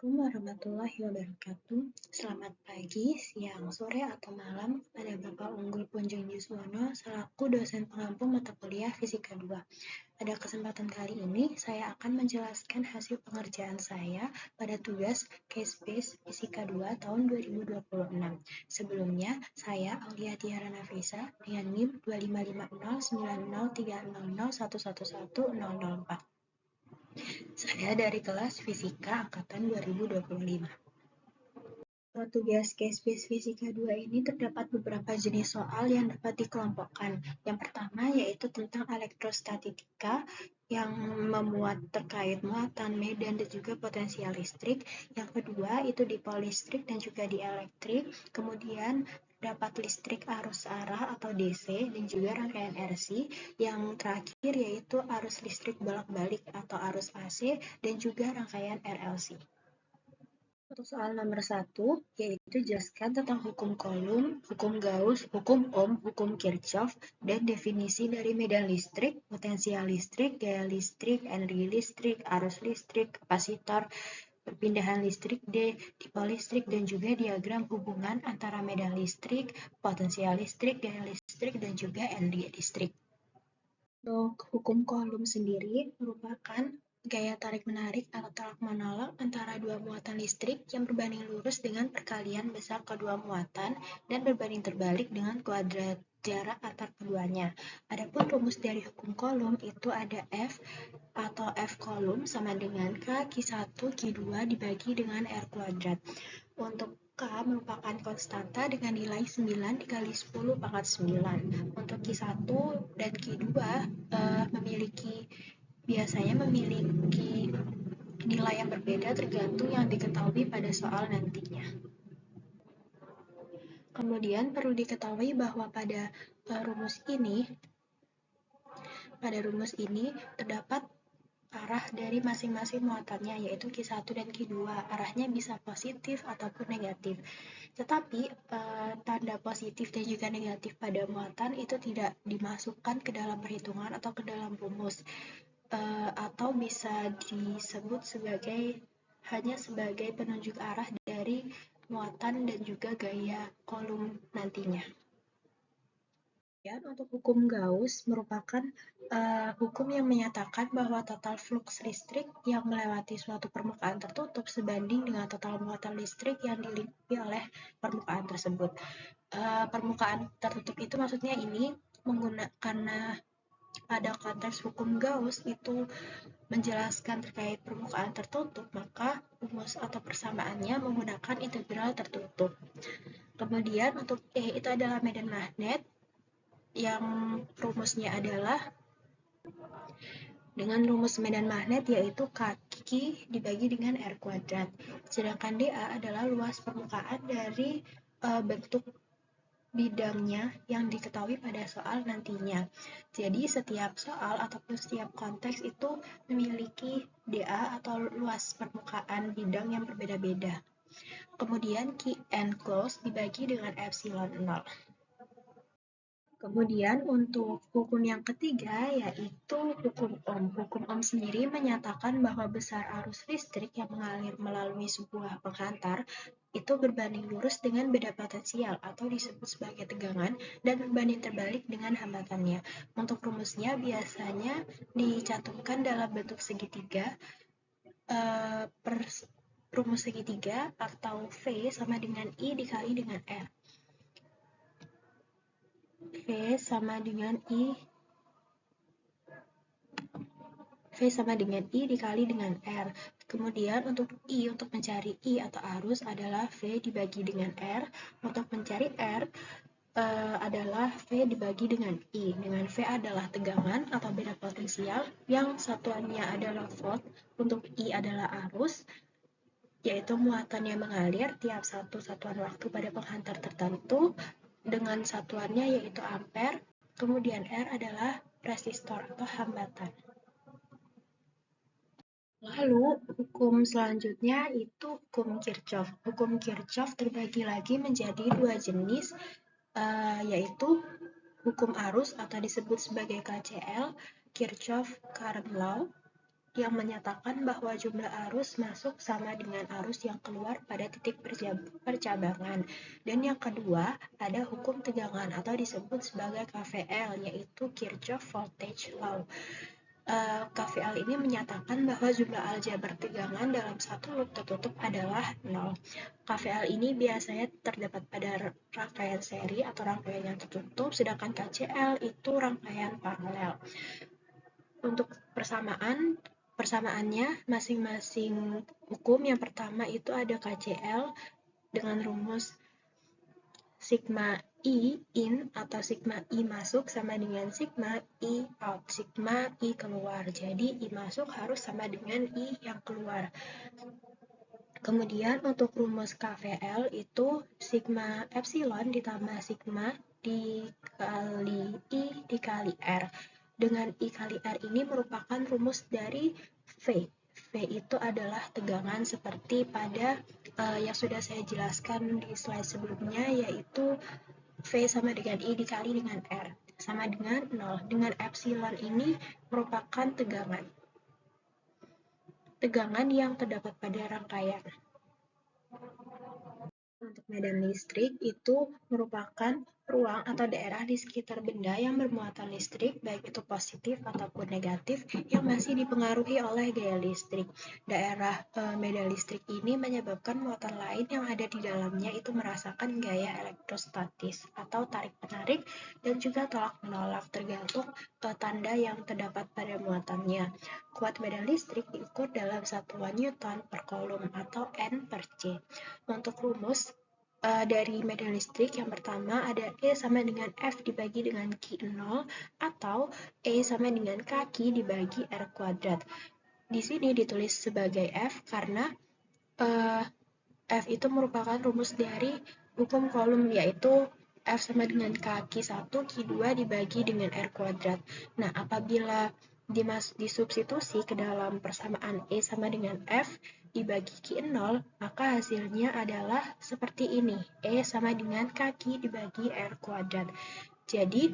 Assalamualaikum warahmatullahi wabarakatuh. Selamat pagi, siang, sore, atau malam kepada Bapak Unggul Punjung Yuswono selaku dosen pengampu mata kuliah Fisika 2. Pada kesempatan kali ini, saya akan menjelaskan hasil pengerjaan saya pada tugas Case Base Fisika 2 tahun 2026. Sebelumnya, saya Aulia Tiara Nafisa dengan NIM 255090300111004. Saya dari kelas Fisika Angkatan 2025. Tugas Case Base Fisika 2 ini terdapat beberapa jenis soal yang dapat dikelompokkan. Yang pertama yaitu tentang elektrostatika yang memuat terkait muatan, medan, dan juga potensial listrik. Yang kedua itu dipol listrik dan juga dielektrik. Kemudian dapat listrik arus arah atau DC dan juga rangkaian RC. Yang terakhir yaitu arus listrik bolak-balik atau arus AC dan juga rangkaian RLC. Untuk soal nomor 1, yaitu jelaskan tentang hukum Coulomb, hukum Gauss, hukum Ohm, hukum Kirchhoff, dan definisi dari medan listrik, potensial listrik, gaya listrik, energi listrik, arus listrik, kapasitor, perpindahan listrik D, dipol listrik, dan juga diagram hubungan antara medan listrik, potensial listrik, gaya listrik, dan juga energi listrik. Untuk hukum Coulomb sendiri merupakan gaya tarik-menarik atau tolak-menolak antara dua muatan listrik yang berbanding lurus dengan perkalian besar kedua muatan dan berbanding terbalik dengan kuadrat jarak antar keduanya. Adapun rumus dari hukum Coulomb itu ada F atau F Coulomb sama dengan K Q1 Q2 dibagi dengan R kuadrat. Untuk K merupakan konstanta dengan nilai 9 dikali 10 pangkat 9. Untuk Q1 dan Q2 biasanya memiliki nilai yang berbeda tergantung yang diketahui pada soal nantinya. Kemudian perlu diketahui bahwa pada rumus ini terdapat arah dari masing-masing muatannya, yaitu Q1 dan Q2. Arahnya bisa positif ataupun negatif. Tetapi tanda positif dan juga negatif pada muatan itu tidak dimasukkan ke dalam perhitungan atau ke dalam rumus, atau bisa disebut hanya sebagai penunjuk arah dari muatan dan juga gaya Coulomb nantinya. Untuk hukum Gauss merupakan hukum yang menyatakan bahwa total flux listrik yang melewati suatu permukaan tertutup sebanding dengan total muatan listrik yang dilingkupi oleh permukaan tersebut. Permukaan tertutup itu maksudnya ini karena pada konteks hukum Gauss itu menjelaskan terkait permukaan tertutup, maka rumus atau persamaannya menggunakan integral tertutup. Kemudian untuk E itu adalah medan magnet yang rumusnya adalah dengan rumus medan magnet yaitu kaki dibagi dengan R kuadrat. Sedangkan dA adalah luas permukaan dari bentuk bidangnya yang diketahui pada soal nantinya. Jadi setiap soal ataupun setiap konteks itu memiliki dA atau luas permukaan bidang yang berbeda-beda. Kemudian Q enclosed dibagi dengan epsilon 0. Kemudian untuk hukum yang ketiga yaitu hukum Ohm. Hukum Ohm sendiri menyatakan bahwa besar arus listrik yang mengalir melalui sebuah penghantar itu berbanding lurus dengan beda potensial atau disebut sebagai tegangan dan berbanding terbalik dengan hambatannya. Untuk rumusnya biasanya dicantumkan dalam bentuk segitiga. Rumus segitiga atau V sama dengan I dikali dengan R. V sama dengan I dikali dengan R. Kemudian untuk mencari I atau arus adalah V dibagi dengan R. Untuk mencari R adalah V dibagi dengan I. Dengan V adalah tegangan atau beda potensial yang satuannya adalah volt. Untuk I adalah arus, yaitu muatan yang mengalir tiap satu satuan waktu pada penghantar tertentu dengan satuannya yaitu ampere. Kemudian R adalah resistor atau hambatan. Lalu hukum selanjutnya itu hukum Kirchhoff. Hukum Kirchhoff terbagi lagi menjadi dua jenis, yaitu hukum arus atau disebut sebagai KCL, Kirchhoff Current Law, yang menyatakan bahwa jumlah arus masuk sama dengan arus yang keluar pada titik percabangan. Dan yang kedua, ada hukum tegangan atau disebut sebagai KVL, yaitu Kirchhoff Voltage Law. KVL ini menyatakan bahwa jumlah aljabar tegangan dalam satu loop tertutup adalah 0. KVL ini biasanya terdapat pada rangkaian seri atau rangkaian yang tertutup, sedangkan KCL itu rangkaian paralel. Untuk persamaannya masing-masing hukum. Yang pertama itu ada KCL dengan rumus sigma I in atau sigma I masuk sama dengan sigma I out, sigma I keluar. Jadi I masuk harus sama dengan I yang keluar. Kemudian untuk rumus KVL itu sigma epsilon ditambah sigma dikali I dikali R. Dengan I kali R ini merupakan rumus dari V. V itu adalah tegangan seperti pada yang sudah saya jelaskan di slide sebelumnya, yaitu V sama dengan I dikali dengan R, sama dengan 0. Dengan epsilon ini merupakan tegangan yang terdapat pada rangkaian. Untuk medan listrik itu merupakan ruang atau daerah di sekitar benda yang bermuatan listrik, baik itu positif ataupun negatif, yang masih dipengaruhi oleh gaya listrik. Daerah medan listrik ini menyebabkan muatan lain yang ada di dalamnya itu merasakan gaya elektrostatis atau tarik-menarik dan juga tolak-menolak, tergantung tanda yang terdapat pada muatannya. Kuat medan listrik diukur dalam satuan Newton per Coulomb atau N per C. Untuk rumus dari medan listrik yang pertama ada E sama dengan F dibagi dengan Q0 atau E sama dengan kaki dibagi R kuadrat. Di sini ditulis sebagai F karena F itu merupakan rumus dari hukum Coulomb, yaitu F sama dengan kaki 1 Q2 dibagi dengan R kuadrat. Nah, apabila disubstitusi ke dalam persamaan E sama dengan F dibagi Q0, maka hasilnya adalah seperti ini, E sama dengan kaki dibagi R kuadrat. Jadi,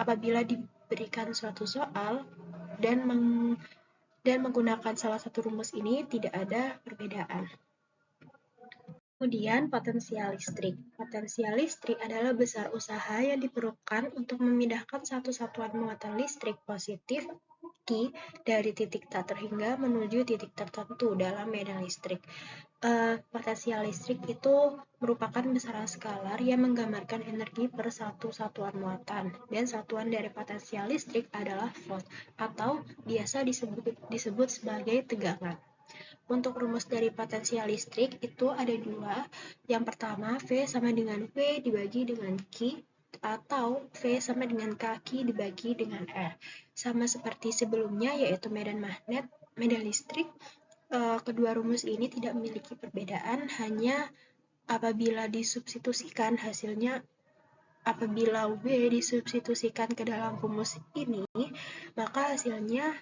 apabila diberikan suatu soal dan menggunakan salah satu rumus ini, tidak ada perbedaan. Kemudian, potensial listrik. Potensial listrik adalah besar usaha yang diperlukan untuk memindahkan satu satuan muatan listrik positif Q dari titik tak terhingga menuju titik tertentu dalam medan listrik. Potensial listrik itu merupakan besaran skalar yang menggambarkan energi per satu satuan muatan, dan satuan dari potensial listrik adalah volt atau biasa disebut sebagai tegangan. Untuk rumus dari potensial listrik itu ada dua. Yang pertama, V sama dengan V dibagi dengan Q, atau V sama dengan kaki dibagi dengan R. Sama seperti sebelumnya, yaitu medan magnet, medan listrik. Kedua rumus ini tidak memiliki perbedaan, hanya apabila disubstitusikan hasilnya, apabila V disubstitusikan ke dalam rumus ini, maka hasilnya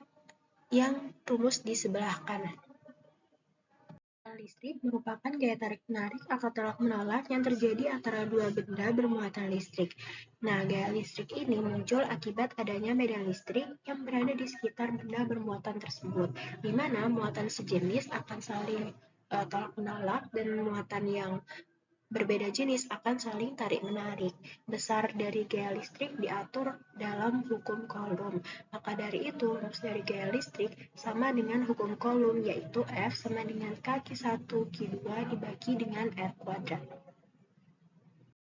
yang rumus di sebelah kanan. Listrik merupakan gaya tarik-menarik atau tolak-menolak yang terjadi antara dua benda bermuatan listrik. Nah, gaya listrik ini muncul akibat adanya medan listrik yang berada di sekitar benda bermuatan tersebut, di mana muatan sejenis akan saling tolak-menolak dan muatan yang berbeda jenis akan saling tarik-menarik. Besar dari gaya listrik diatur dalam hukum Coulomb. Maka dari itu, rumus dari gaya listrik sama dengan hukum Coulomb, yaitu F sama dengan kaki 1 Q2 dibagi dengan R kuadrat.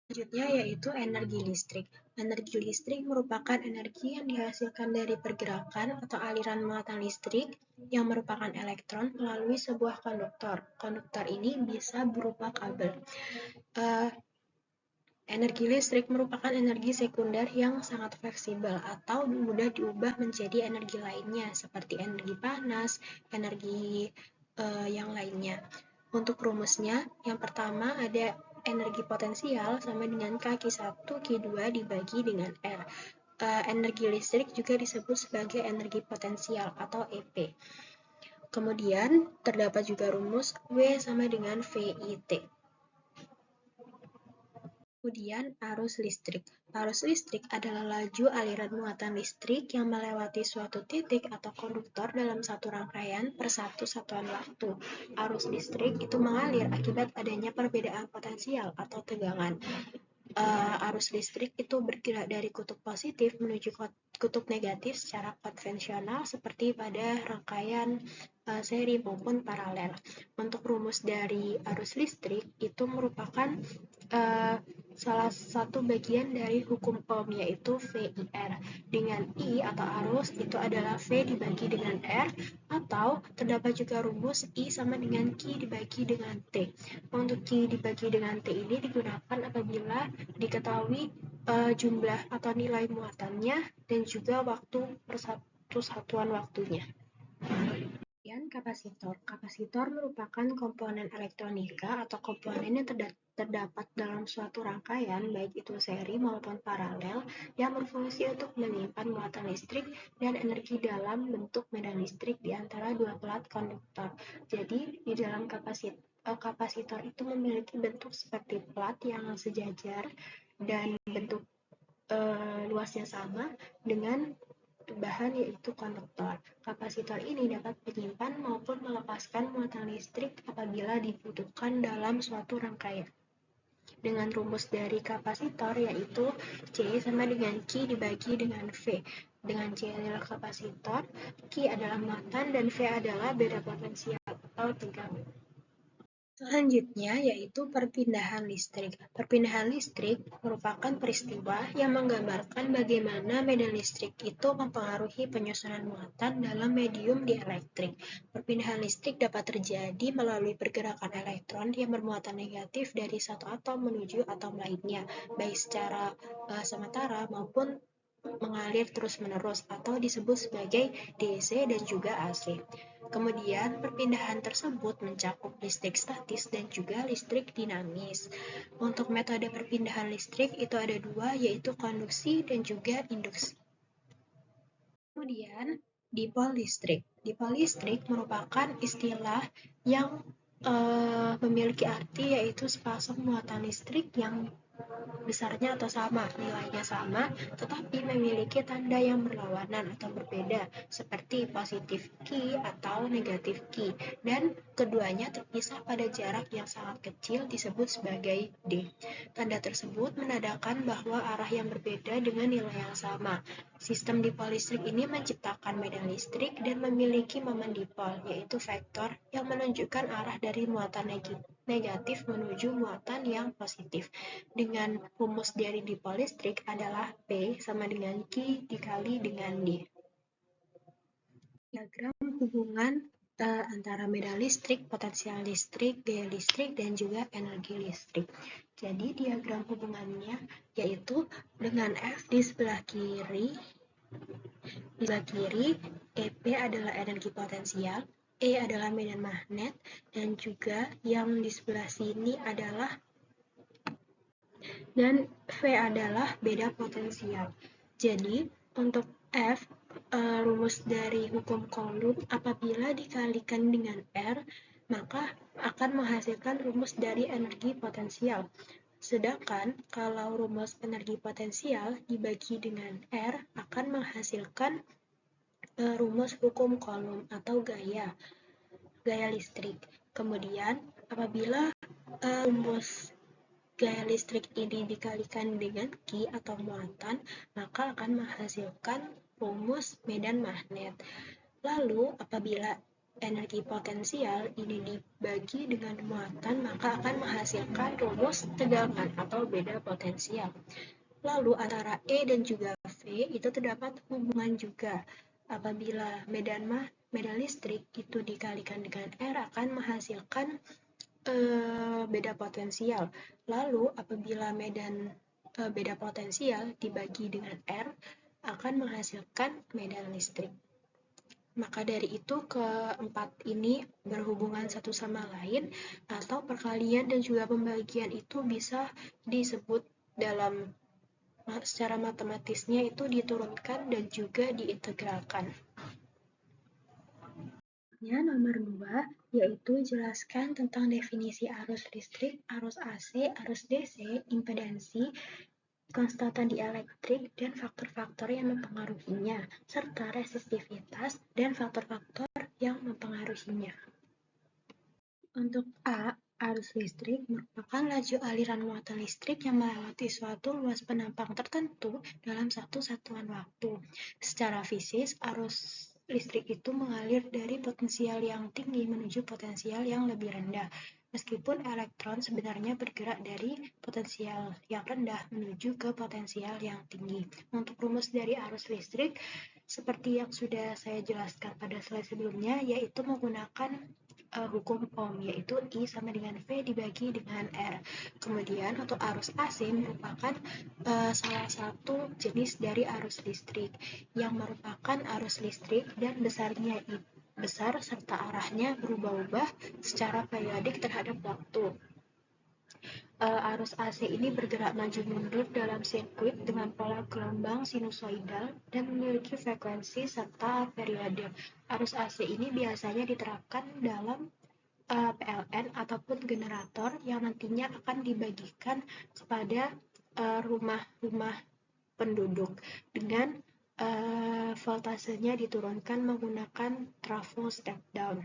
Selanjutnya yaitu energi listrik. Energi listrik merupakan energi yang dihasilkan dari pergerakan atau aliran muatan listrik yang merupakan elektron melalui sebuah konduktor. Konduktor ini bisa berupa kabel. Energi listrik merupakan energi sekunder yang sangat fleksibel atau mudah diubah menjadi energi lainnya, seperti energi panas, energi yang lainnya. Untuk rumusnya, yang pertama ada energi potensial sama dengan kaki 1 Q2 dibagi dengan R. Energi listrik juga disebut sebagai energi potensial atau EP. Kemudian, terdapat juga rumus W sama dengan VIT. Kemudian arus listrik. Arus listrik adalah laju aliran muatan listrik yang melewati suatu titik atau konduktor dalam satu rangkaian per satu satuan waktu. Arus listrik itu mengalir akibat adanya perbedaan potensial atau tegangan. Arus listrik itu bergerak dari kutub positif menuju kutub negatif secara konvensional seperti pada rangkaian seri maupun paralel. Untuk rumus dari arus listrik itu merupakan salah satu bagian dari hukum Ohm, yaitu VIR. Dengan I atau arus itu adalah V dibagi dengan R, atau terdapat juga rumus I sama dengan Q dibagi dengan T. Untuk Q dibagi dengan T ini digunakan apabila diketahui jumlah atau nilai muatannya dan juga waktu per satu satuan waktunya. Kemudian kapasitor. Kapasitor merupakan komponen elektronika atau komponen yang terdapat dalam suatu rangkaian, baik itu seri maupun paralel, yang berfungsi untuk menyimpan muatan listrik dan energi dalam bentuk medan listrik di antara dua pelat konduktor. Jadi, di dalam kapasitor itu memiliki bentuk seperti plat yang sejajar dan bentuk luasnya sama dengan bahan yaitu konduktor. Kapasitor ini dapat menyimpan maupun melepaskan muatan listrik apabila dibutuhkan dalam suatu rangkaian. Dengan rumus dari kapasitor yaitu C sama dengan Q dibagi dengan V. Dengan C adalah kapasitor, Q adalah muatan, dan V adalah beda potensial atau tegangan. Selanjutnya yaitu perpindahan listrik. Perpindahan listrik merupakan peristiwa yang menggambarkan bagaimana medan listrik itu mempengaruhi penyusunan muatan dalam medium dielektrik. Perpindahan listrik dapat terjadi melalui pergerakan elektron yang bermuatan negatif dari satu atom menuju atom lainnya, baik secara sementara maupun mengalir terus-menerus atau disebut sebagai DC dan juga AC. Kemudian, perpindahan tersebut mencakup listrik statis dan juga listrik dinamis. Untuk metode perpindahan listrik itu ada dua, yaitu konduksi dan juga induksi. Kemudian, dipol listrik. Dipol listrik merupakan istilah yang memiliki arti yaitu sepasang muatan listrik yang besarnya atau sama, nilainya sama, tetapi memiliki tanda yang berlawanan atau berbeda, seperti positif Q atau negatif Q, dan keduanya terpisah pada jarak yang sangat kecil disebut sebagai D. Tanda tersebut menandakan bahwa arah yang berbeda dengan nilai yang sama. Sistem dipol listrik ini menciptakan medan listrik dan memiliki momen dipol, yaitu vektor yang menunjukkan arah dari muatan negatif menuju muatan yang positif. Dengan rumus dari dipol listrik adalah P sama dengan Q dikali dengan D. Diagram hubungan antara medan listrik, potensial listrik, gaya listrik, dan juga energi listrik. Jadi diagram hubungannya yaitu dengan F di sebelah kiri, EP adalah energi potensial, E adalah medan magnet, dan juga yang di sebelah sini adalah dan V adalah beda potensial. Jadi, untuk F, rumus dari hukum Coulomb apabila dikalikan dengan R, maka akan menghasilkan rumus dari energi potensial. Sedangkan kalau rumus energi potensial dibagi dengan R akan menghasilkan rumus hukum Coulomb atau gaya listrik. Kemudian, apabila rumus gaya listrik ini dikalikan dengan Q atau muatan, maka akan menghasilkan rumus medan magnet. Lalu, apabila energi potensial ini dibagi dengan muatan, maka akan menghasilkan rumus tegangan atau beda potensial. Lalu, antara E dan juga V itu terdapat hubungan juga. Apabila medan listrik itu dikalikan dengan R akan menghasilkan beda potensial. Lalu apabila medan beda potensial dibagi dengan R akan menghasilkan medan listrik. Maka dari itu keempat ini berhubungan satu sama lain atau perkalian dan juga pembagian itu bisa disebut dalam secara matematisnya itu diturunkan dan juga diintegralkan. Ya, nomor 2, yaitu jelaskan tentang definisi arus listrik, arus AC, arus DC, impedansi, konstanta dielektrik, dan faktor-faktor yang mempengaruhinya, serta resistivitas dan faktor-faktor yang mempengaruhinya. Untuk A, arus listrik merupakan laju aliran muatan listrik yang melewati suatu luas penampang tertentu dalam satu satuan waktu. Secara fisik, arus listrik itu mengalir dari potensial yang tinggi menuju potensial yang lebih rendah. Meskipun elektron sebenarnya bergerak dari potensial yang rendah menuju ke potensial yang tinggi. Untuk rumus dari arus listrik, seperti yang sudah saya jelaskan pada slide sebelumnya, yaitu menggunakan hukum Ohm, yaitu I sama dengan V dibagi dengan R. Kemudian untuk arus AC merupakan salah satu jenis dari arus listrik yang merupakan arus listrik dan besarnya besar serta arahnya berubah-ubah secara periodik terhadap waktu. Arus AC ini bergerak maju mundur dalam sirkuit dengan pola gelombang sinusoidal dan memiliki frekuensi serta periode. Arus AC ini biasanya diterapkan dalam PLN ataupun generator yang nantinya akan dibagikan kepada rumah-rumah penduduk dengan voltasenya diturunkan menggunakan trafo step down.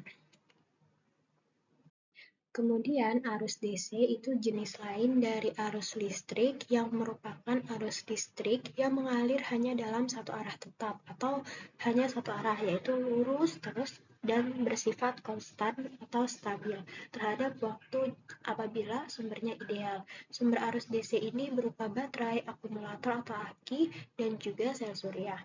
Kemudian arus DC itu jenis lain dari arus listrik yang merupakan arus listrik yang mengalir hanya dalam satu arah tetap atau hanya satu arah, yaitu lurus terus dan bersifat konstan atau stabil terhadap waktu apabila sumbernya ideal. Sumber arus DC ini berupa baterai, akumulator atau aki, dan juga sel surya.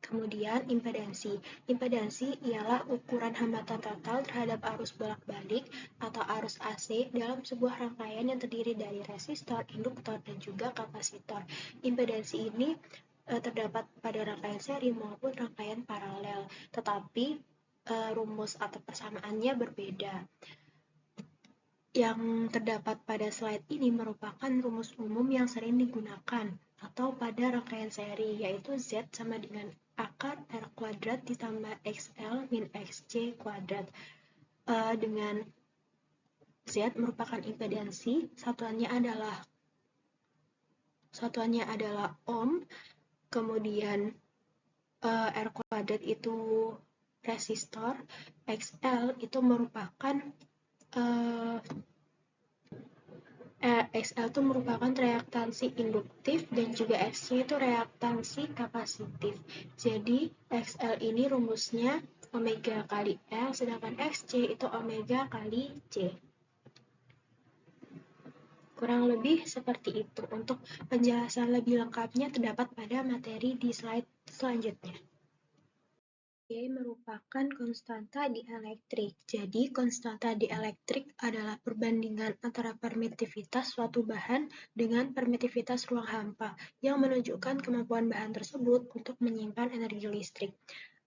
Kemudian impedansi. Impedansi ialah ukuran hambatan total terhadap arus bolak-balik atau arus AC dalam sebuah rangkaian yang terdiri dari resistor, induktor, dan juga kapasitor. Impedansi ini terdapat pada rangkaian seri maupun rangkaian paralel, tetapi rumus atau persamaannya berbeda. Yang terdapat pada slide ini merupakan rumus umum yang sering digunakan atau pada rangkaian seri, yaitu Z sama dengan akar R kuadrat ditambah XL min XC kuadrat. Dengan Z merupakan impedansi, satuannya adalah ohm, kemudian R kuadrat itu resistor, XL itu merupakan XL itu merupakan reaktansi induktif dan juga XC itu reaktansi kapasitif. Jadi XL ini rumusnya omega kali L, sedangkan XC itu omega kali C. Kurang lebih seperti itu. Untuk penjelasan lebih lengkapnya terdapat pada materi di slide selanjutnya. G merupakan konstanta dielektrik. Jadi, konstanta dielektrik adalah perbandingan antara permitivitas suatu bahan dengan permitivitas ruang hampa yang menunjukkan kemampuan bahan tersebut untuk menyimpan energi listrik.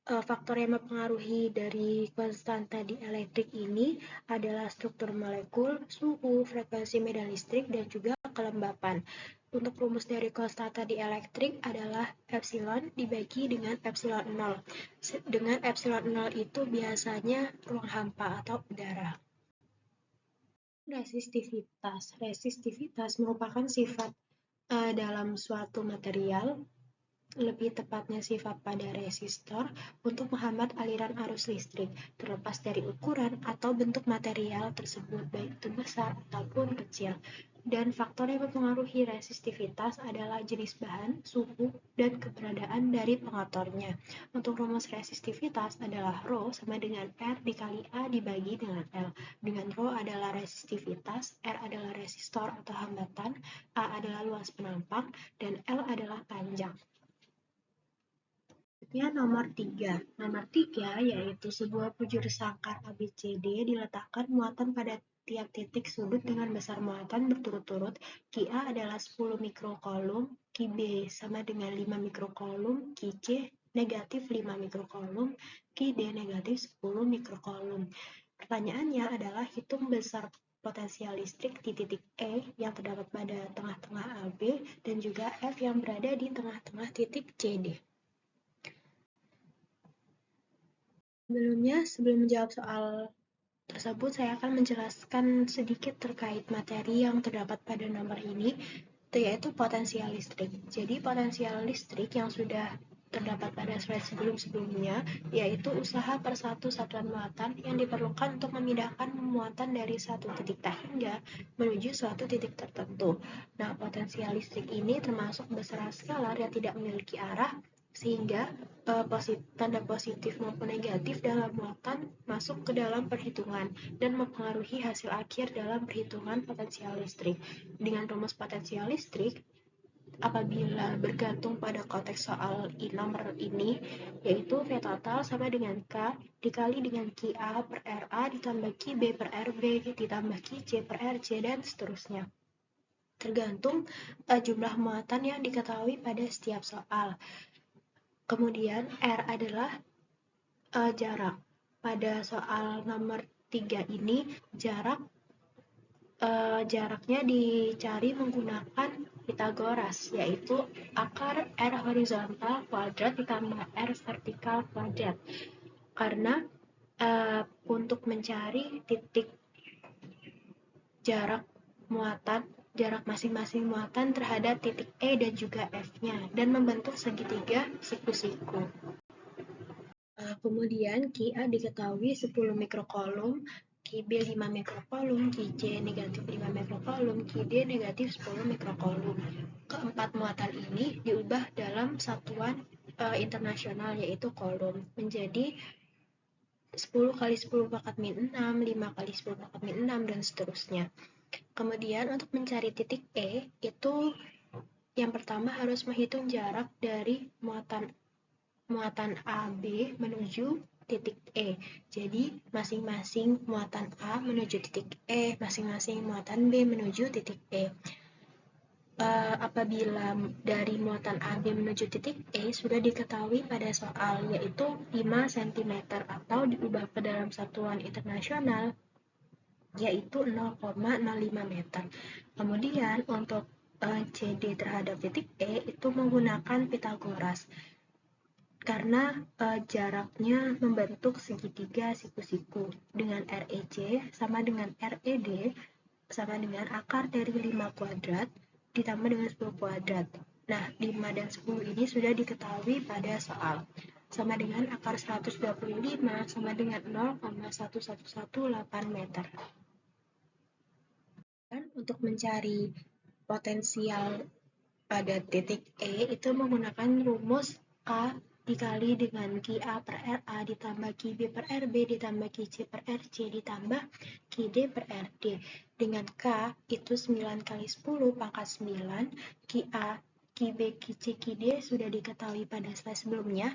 Faktor yang mempengaruhi dari konstanta dielektrik ini adalah struktur molekul, suhu, frekuensi medan listrik, dan juga kelembapan. Untuk rumus dari konstanta dielektrik adalah epsilon dibagi dengan epsilon 0. Dengan epsilon 0 itu biasanya ruang hampa atau udara. Resistivitas. Resistivitas merupakan sifat dalam suatu material, lebih tepatnya sifat pada resistor, untuk menghambat aliran arus listrik, terlepas dari ukuran atau bentuk material tersebut, baik itu besar ataupun kecil. Dan faktor yang mempengaruhi resistivitas adalah jenis bahan, suhu, dan keberadaan dari pengaturnya. Untuk rumus resistivitas adalah Rho sama dengan R dikali A dibagi dengan L. Dengan Rho adalah resistivitas, R adalah resistor atau hambatan, A adalah luas penampang, dan L adalah panjang. Nomor 3. Nomor 3 yaitu sebuah bujur sangkar ABCD diletakkan muatan pada tiap titik sudut dengan besar muatan berturut-turut. QA adalah 10 mikrocoulomb, QB sama dengan 5 mikrocoulomb, QC negatif 5 mikrocoulomb, QD negatif 10 mikrocoulomb. Pertanyaannya adalah hitung besar potensial listrik di titik E yang terdapat pada tengah-tengah AB dan juga F yang berada di tengah-tengah titik CD. Sebelum menjawab soal tersebut, saya akan menjelaskan sedikit terkait materi yang terdapat pada nomor ini, yaitu potensial listrik. Jadi, potensial listrik yang sudah terdapat pada slide sebelum-sebelumnya, yaitu usaha per satu satuan muatan yang diperlukan untuk memindahkan muatan dari satu titik hingga menuju suatu titik tertentu. Nah, potensial listrik ini termasuk besaran skalar yang tidak memiliki arah, sehingga tanda positif maupun negatif dalam muatan masuk ke dalam perhitungan dan mempengaruhi hasil akhir dalam perhitungan potensial listrik. Dengan rumus potensial listrik, apabila bergantung pada konteks soal nomor ini, yaitu V total sama dengan K dikali dengan QA per RA ditambah QB per RB ditambah QC per RC dan seterusnya. Tergantung jumlah muatan yang diketahui pada setiap soal. Kemudian R adalah jarak. Pada soal nomor 3 ini, jaraknya dicari menggunakan Pythagoras, yaitu akar R horizontal kuadrat ditambah R vertikal kuadrat. Karena untuk mencari titik jarak masing-masing muatan terhadap titik E dan juga F-nya, dan membentuk segitiga siku-siku. Kemudian QA diketahui 10 mikrokolom, QB 5 mikrokolom, QC negatif 5 mikrokolom, QD negatif 10 mikrokolom. Keempat muatan ini diubah dalam satuan internasional yaitu kolom menjadi 10 kali 10 pangkat min 6, 5 kali 10 pangkat min 6, dan seterusnya. Kemudian untuk mencari titik E, itu yang pertama harus menghitung jarak dari muatan AB menuju titik E. Jadi, masing-masing muatan A menuju titik E, masing-masing muatan B menuju titik E. Apabila dari muatan AB menuju titik E sudah diketahui pada soal, yaitu 5 cm atau diubah ke dalam satuan internasional, yaitu 0,05 meter. Kemudian untuk CD terhadap titik E itu menggunakan Pythagoras. Karena jaraknya membentuk segitiga siku-siku dengan REC sama dengan RED sama dengan akar dari 5 kuadrat ditambah dengan 10 kuadrat. Nah, 5 dan 10 ini sudah diketahui pada soal. Sama dengan akar 125 sama dengan 0,1118 meter. Dan untuk mencari potensial pada titik E itu menggunakan rumus K dikali dengan QA per RA ditambah QB per RB ditambah QC per RC ditambah QD per RD. Dengan K itu 9 kali 10 pangkat 9, QA, QB, QC, QD sudah diketahui pada slide sebelumnya.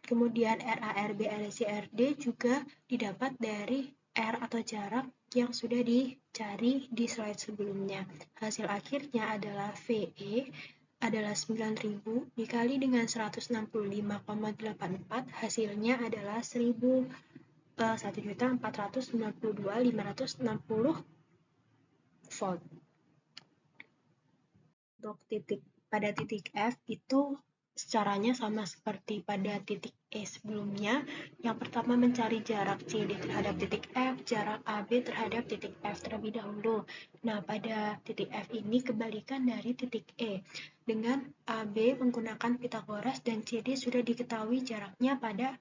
Kemudian RA, RB, RC, RD juga didapat dari R atau jarak yang sudah dicari di slide sebelumnya. Hasil akhirnya adalah VE adalah 9.000 dikali dengan 165,84, hasilnya adalah 1.492.560 volt. Untuk pada titik F itu caranya sama seperti pada titik E sebelumnya. Yang pertama mencari jarak CD terhadap titik F, jarak AB terhadap titik F terlebih dahulu. Nah, pada titik F ini kebalikan dari titik E. Dengan AB menggunakan Pythagoras dan CD sudah diketahui jaraknya pada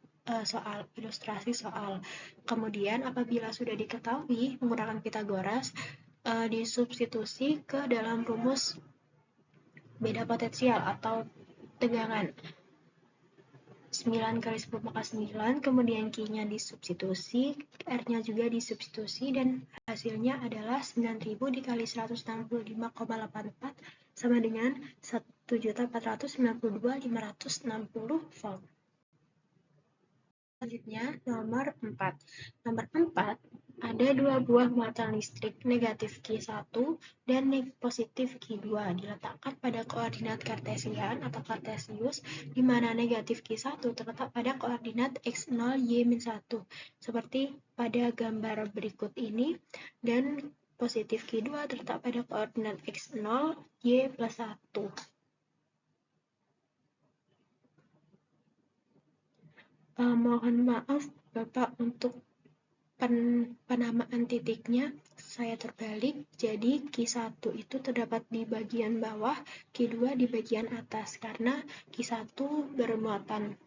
ilustrasi soal. Kemudian apabila sudah diketahui menggunakan Pythagoras, disubstitusi ke dalam rumus beda potensial atau tegangan. 9 kali 10 pangkat 9, kemudian Q-nya disubstitusi, R-nya juga disubstitusi, dan hasilnya adalah 9.000 dikali 165,84 sama dengan 1.492.560 volt. Selanjutnya, nomor 4. Nomor 4, ada dua buah muatan listrik negatif Q1 dan positif Q2 diletakkan pada koordinat kartesian atau kartesius, di mana negatif Q1 terletak pada koordinat x0, y-1, seperti pada gambar berikut ini, dan positif Q2 terletak pada koordinat x0, y plus 1. Mohon maaf Bapak untuk penamaan titiknya saya terbalik, jadi Q1 itu terdapat di bagian bawah, Q2 di bagian atas, karena Q1 bermuatan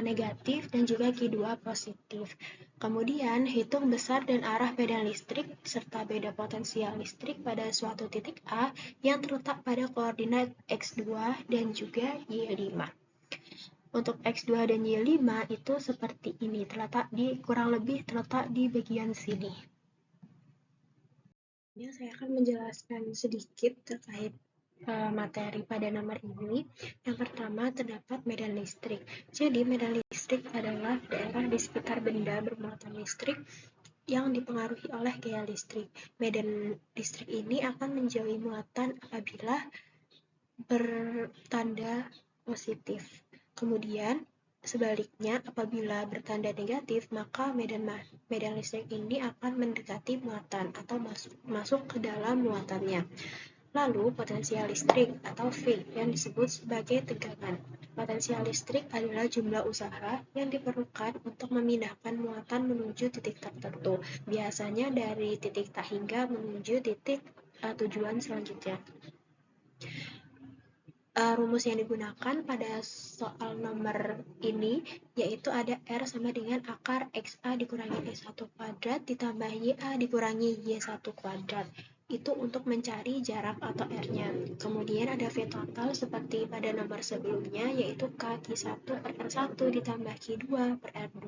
negatif dan juga Q2 positif. Kemudian, hitung besar dan arah medan listrik serta beda potensial listrik pada suatu titik A yang terletak pada koordinat X2 dan juga Y5. Untuk X2 dan Y5 itu seperti ini, kurang lebih terletak di bagian sini. Ya, saya akan menjelaskan sedikit terkait materi pada nomor ini. Yang pertama, terdapat medan listrik. Jadi, medan listrik adalah daerah di sekitar benda bermuatan listrik yang dipengaruhi oleh gaya listrik. Medan listrik ini akan menjauhi muatan apabila bertanda positif. Kemudian, sebaliknya, apabila bertanda negatif, maka medan listrik ini akan mendekati muatan atau masuk ke dalam muatannya. Lalu, potensial listrik atau V yang disebut sebagai tegangan. Potensial listrik adalah jumlah usaha yang diperlukan untuk memindahkan muatan menuju titik tertentu, biasanya dari titik tak hingga menuju titik tujuan selanjutnya. Rumus yang digunakan pada soal nomor ini yaitu ada R sama dengan akar XA dikurangi X1 kuadrat ditambah YA dikurangi Y1 kuadrat. Itu untuk mencari jarak atau R-nya. Kemudian ada V total seperti pada nomor sebelumnya yaitu K Q1 per R1 ditambah Q2 per R2.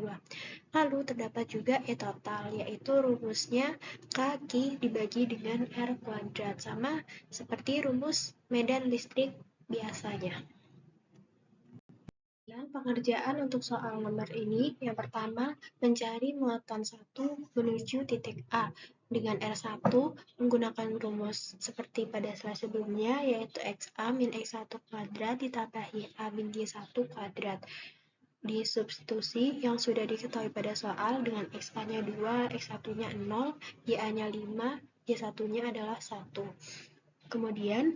Lalu terdapat juga E total yaitu rumusnya K Q dibagi dengan R kuadrat sama seperti rumus medan listrik biasanya. Pengerjaan untuk soal nomor ini, yang pertama, mencari muatan 1 menuju titik A dengan R1 menggunakan rumus seperti pada slide sebelumnya, yaitu XA min X1 kuadrat ditambah YA min Y1 kuadrat. Disubstitusi yang sudah diketahui pada soal dengan XA-nya 2, X1-nya 0, YA-nya 5, Y1-nya adalah 1. Kemudian,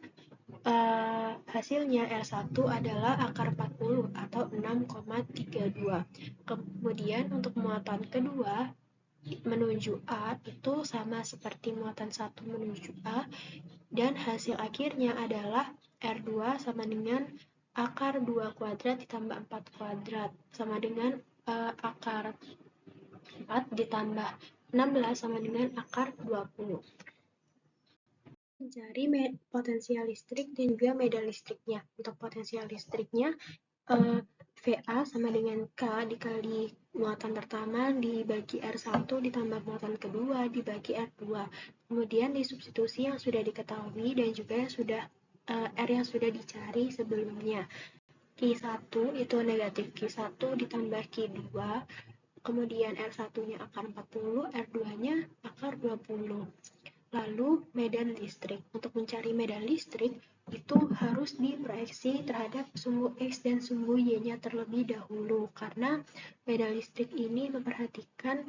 hasilnya R1 adalah akar 40 atau 6,32. Kemudian untuk muatan kedua menuju A itu sama seperti muatan 1 menuju A dan hasil akhirnya adalah R2 sama dengan akar 2 kuadrat ditambah 4 kuadrat sama dengan akar 4 ditambah 16 sama dengan akar 20. Mencari potensial listrik dan juga medan listriknya. Untuk potensial listriknya, VA sama dengan K dikali muatan pertama dibagi R1 ditambah muatan kedua dibagi R2. Kemudian disubstitusi yang sudah diketahui dan juga R yang sudah dicari sebelumnya. Q1 itu negatif Q1 ditambah Q2, kemudian R1-nya akar 40, R2-nya akar 20. Lalu medan listrik. Untuk mencari medan listrik itu harus diproyeksi terhadap sumbu X dan sumbu Y-nya terlebih dahulu karena medan listrik ini memperhatikan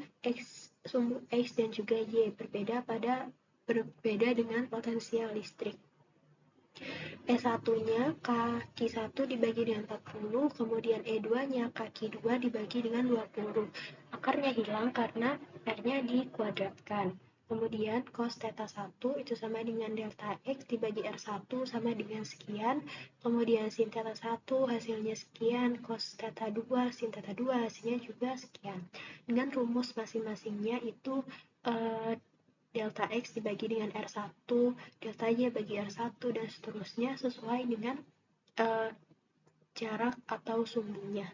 sumbu X dan juga Y berbeda dengan potensial listrik. E1-nya Q1 dibagi dengan 40, kemudian E2-nya Q2 dibagi dengan 20. Akarnya hilang karena R-nya dikuadratkan. Kemudian cos theta 1 itu sama dengan delta X dibagi R1 sama dengan sekian. Kemudian sin theta 1 hasilnya sekian, cos theta 2, sin theta 2 hasilnya juga sekian. Dengan rumus masing-masingnya itu delta X dibagi dengan R1, delta Y bagi R1, dan seterusnya sesuai dengan jarak atau sumbunya.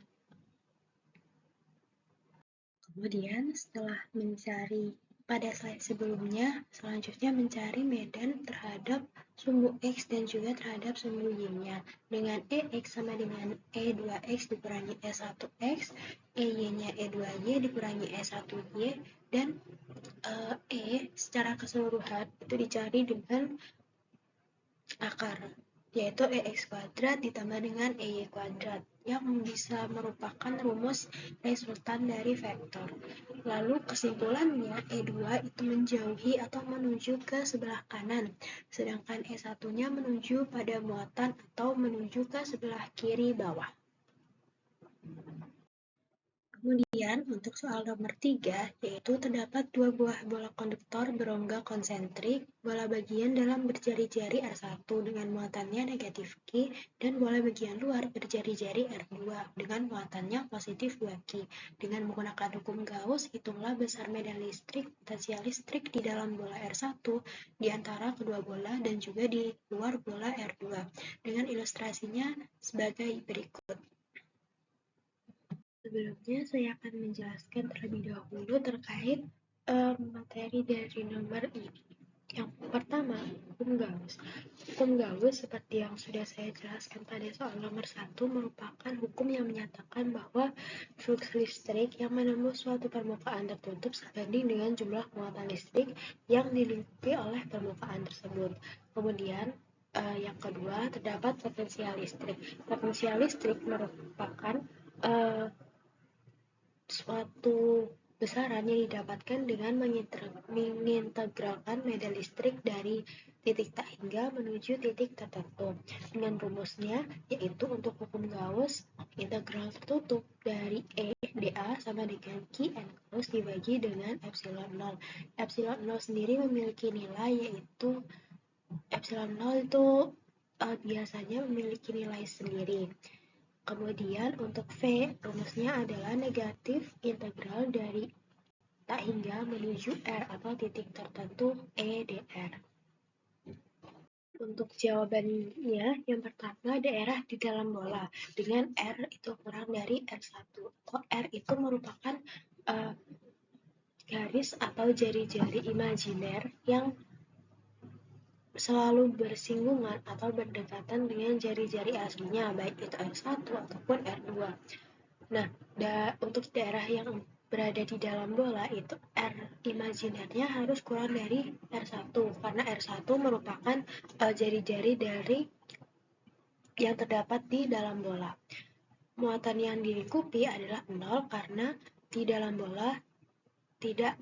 Kemudian setelah mencari pada slide sebelumnya, selanjutnya mencari medan terhadap sumbu X dan juga terhadap sumbu Y-nya. Dengan EX sama dengan E2X dikurangi E1X, EY-nya E2Y dikurangi E1Y, dan E secara keseluruhan itu dicari dengan akar, yaitu EX kuadrat ditambah dengan EY kuadrat, yang bisa merupakan rumus resultan dari vektor. Lalu kesimpulannya E2 itu menjauhi atau menuju ke sebelah kanan, sedangkan E1-nya menuju pada muatan atau menuju ke sebelah kiri bawah. Kemudian untuk soal nomor 3, yaitu terdapat dua buah bola konduktor berongga konsentrik, bola bagian dalam berjari-jari R1 dengan muatannya negatif Q, dan bola bagian luar berjari-jari R2 dengan muatannya positif 2Q. Dengan menggunakan hukum Gauss, hitunglah besar medan listrik, potensial listrik di dalam bola R1, di antara kedua bola, dan juga di luar bola R2. Dengan ilustrasinya sebagai berikut. Sebelumnya, saya akan menjelaskan terlebih dahulu terkait materi dari nomor ini. Yang pertama, hukum Gauss. Hukum Gauss, seperti yang sudah saya jelaskan pada soal nomor 1, merupakan hukum yang menyatakan bahwa flux listrik yang menembus suatu permukaan tertutup sebanding dengan jumlah muatan listrik yang dilingkupi oleh permukaan tersebut. Kemudian, yang kedua, terdapat potensial listrik. Potensial listrik merupakan suatu besaran yang didapatkan dengan mengintegralkan medan listrik dari titik tak hingga menuju titik tertentu. Dengan rumusnya, yaitu untuk hukum Gauss, integral tertutup dari E dA sama dengan Q enclosed dibagi dengan epsilon 0. Epsilon 0 sendiri memiliki nilai, yaitu epsilon 0 itu biasanya memiliki nilai sendiri. Kemudian untuk V, rumusnya adalah negatif integral dari tak hingga menuju R atau titik tertentu E dr. Untuk jawabannya, yang pertama daerah di dalam bola dengan R itu kurang dari R1. Kok R itu merupakan garis atau jari-jari imajiner yang selalu bersinggungan atau berdekatan dengan jari-jari aslinya, baik itu R1 ataupun R2. Nah, untuk daerah yang berada di dalam bola itu R imajinernya harus kurang dari R1 karena R1 merupakan jari-jari dari yang terdapat di dalam bola. Muatan yang dilingkupi adalah 0 karena di dalam bola tidak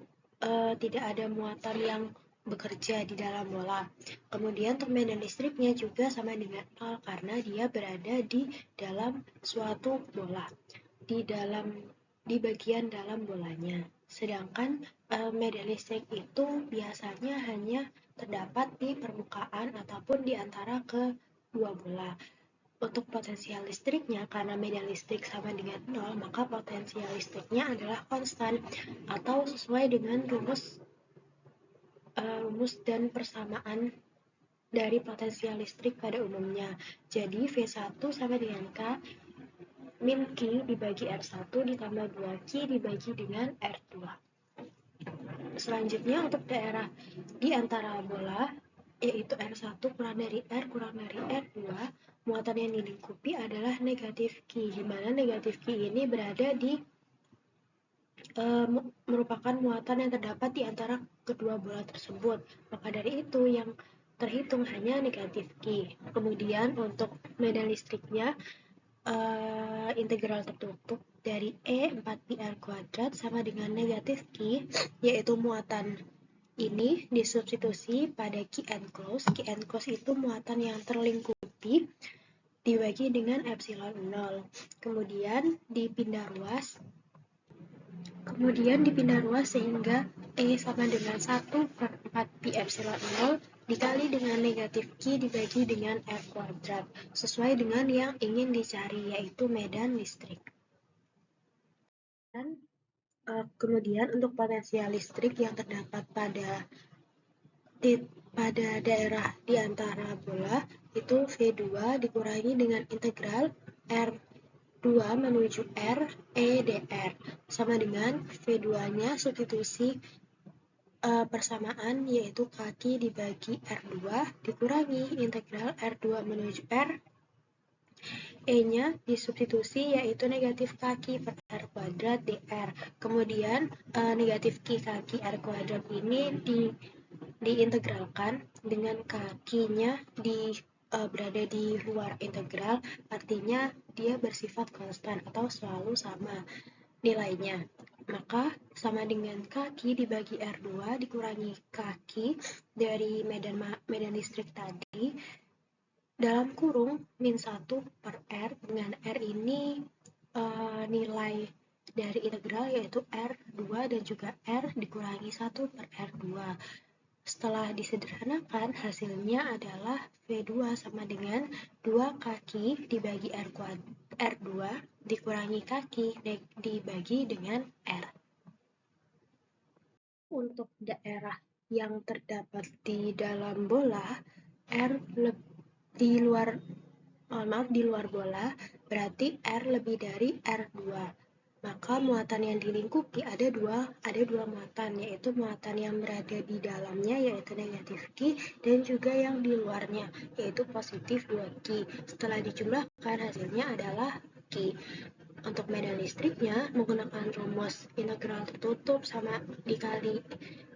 ada muatan yang bekerja di dalam bola. Kemudian untuk medan listriknya juga sama dengan 0 karena dia berada di dalam suatu bola, di bagian dalam bolanya. Sedangkan medan listrik itu biasanya hanya terdapat di permukaan ataupun di antara kedua bola. Untuk potensial listriknya, karena medan listrik sama dengan 0, maka potensial listriknya adalah konstan atau sesuai dengan rumus dan persamaan dari potensial listrik pada umumnya. Jadi V1 sama dengan K min Q dibagi R1 ditambah 2Q dibagi dengan R2. Selanjutnya untuk daerah di antara bola, yaitu R1 kurang dari R kurang dari R2, muatan yang dilingkupi adalah negatif Q, di mana negatif Q ini berada di merupakan muatan yang terdapat di antara kedua bola tersebut. Maka dari itu yang terhitung hanya negatif Q. Kemudian untuk medan listriknya, integral tertutup dari E 4πr kuadrat sama dengan negatif Q, yaitu muatan ini disubstitusi pada Q enclosed. Q enclosed itu muatan yang terlingkupi dibagi dengan epsilon 0. Kemudian dipindah ruas sehingga E sama dengan 1/4 pi epsilon 0 dikali dengan negatif Q dibagi dengan R kuadrat, sesuai dengan yang ingin dicari, yaitu medan listrik. Dan kemudian untuk potensial listrik yang terdapat pada daerah di antara bola itu V2 dikurangi dengan integral R2 menuju R E dr sama dengan V2-nya substitusi persamaan, yaitu kaki dibagi R2 dikurangi integral R2 menuju R, E-nya disubstitusi yaitu negatif kaki per R kuadrat dr. Kemudian negatif kaki R kuadrat ini diintegralkan dengan kakinya berada di luar integral, artinya dia bersifat konstan atau selalu sama nilainya. Maka sama dengan kaki dibagi R2 dikurangi kaki dari medan listrik tadi dalam kurung min 1 per R, dengan R ini nilai dari integral yaitu R2 dan juga R dikurangi 1 per R2. Setelah disederhanakan, hasilnya adalah V2 sama dengan 2 kaki dibagi R2 dikurangi kaki dibagi dengan R. Untuk daerah yang terdapat di dalam bola, R di luar bola, berarti R lebih dari R2. Maka muatan yang dilingkupi ada dua muatan, yaitu muatan yang berada di dalamnya, yaitu negatif Q, dan juga yang di luarnya, yaitu positif 2Q. Setelah dijumlahkan, hasilnya adalah Q. Untuk medan listriknya menggunakan rumus integral tertutup sama dikali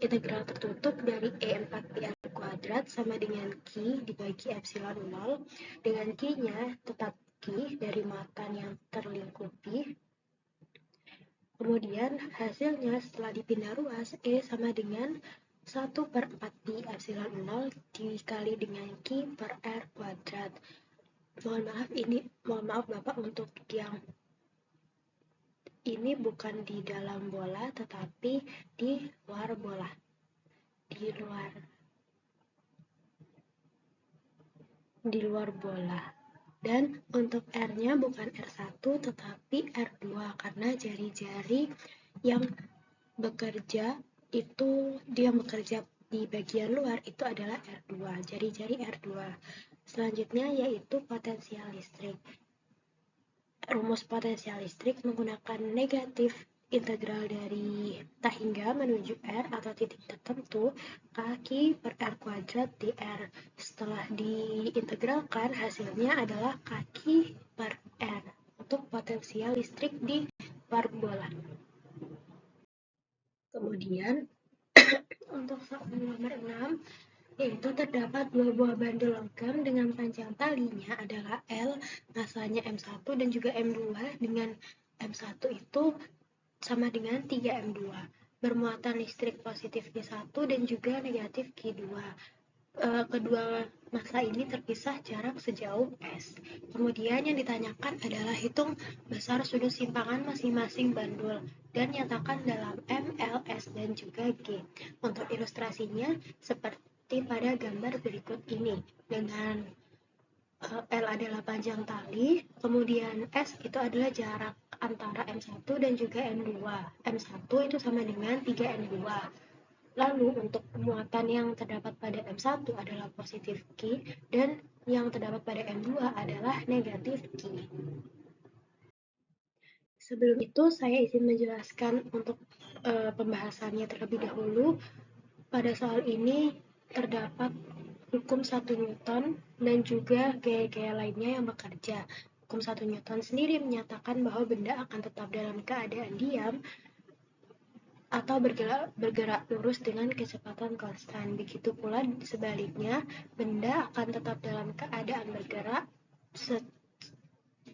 integral tertutup dari E4πr kuadrat sama dengan Q dibagi epsilon 0, dengan Q-nya tetap Q dari muatan yang terlingkupi. Kemudian hasilnya setelah dipindah ruas, E sama dengan 1 per 4 pi epsilon 0 dikali dengan Q per R kuadrat. Mohon maaf Bapak, untuk yang ini bukan di dalam bola tetapi di luar bola. Di luar bola. Dan untuk R-nya bukan R1 tetapi R2 karena jari-jari yang bekerja di bagian luar itu adalah R2, jari-jari R2. Selanjutnya yaitu potensial listrik. Rumus potensial listrik menggunakan negatif integral dari T hingga menuju R atau titik tertentu kaki per R kuadrat dr. Setelah diintegralkan, hasilnya adalah kaki per R untuk potensial listrik di parabola. Kemudian untuk soal nomor 6, yaitu terdapat dua buah bandul logam dengan panjang talinya adalah L, masanya M1 dan juga M2, dengan M1 itu sama dengan 3M2, bermuatan listrik positif Q1 dan juga negatif Q2. Kedua massa ini terpisah jarak sejauh S. Kemudian yang ditanyakan adalah hitung besar sudut simpangan masing-masing bandul dan nyatakan dalam M, L, S, dan juga G. Untuk ilustrasinya seperti pada gambar berikut ini, dengan L adalah panjang tali, kemudian S itu adalah jarak antara M1 dan juga M2. M1 itu sama dengan 3M2. Lalu untuk muatan yang terdapat pada M1 adalah positif Q dan yang terdapat pada M2 adalah negatif Q. Sebelum itu saya izin menjelaskan untuk pembahasannya terlebih dahulu. Pada soal ini terdapat hukum 1 Newton dan juga gaya-gaya lainnya yang bekerja. Hukum 1 Newton sendiri menyatakan bahwa benda akan tetap dalam keadaan diam atau bergerak lurus dengan kecepatan konstan. Begitu pula sebaliknya, benda akan tetap dalam keadaan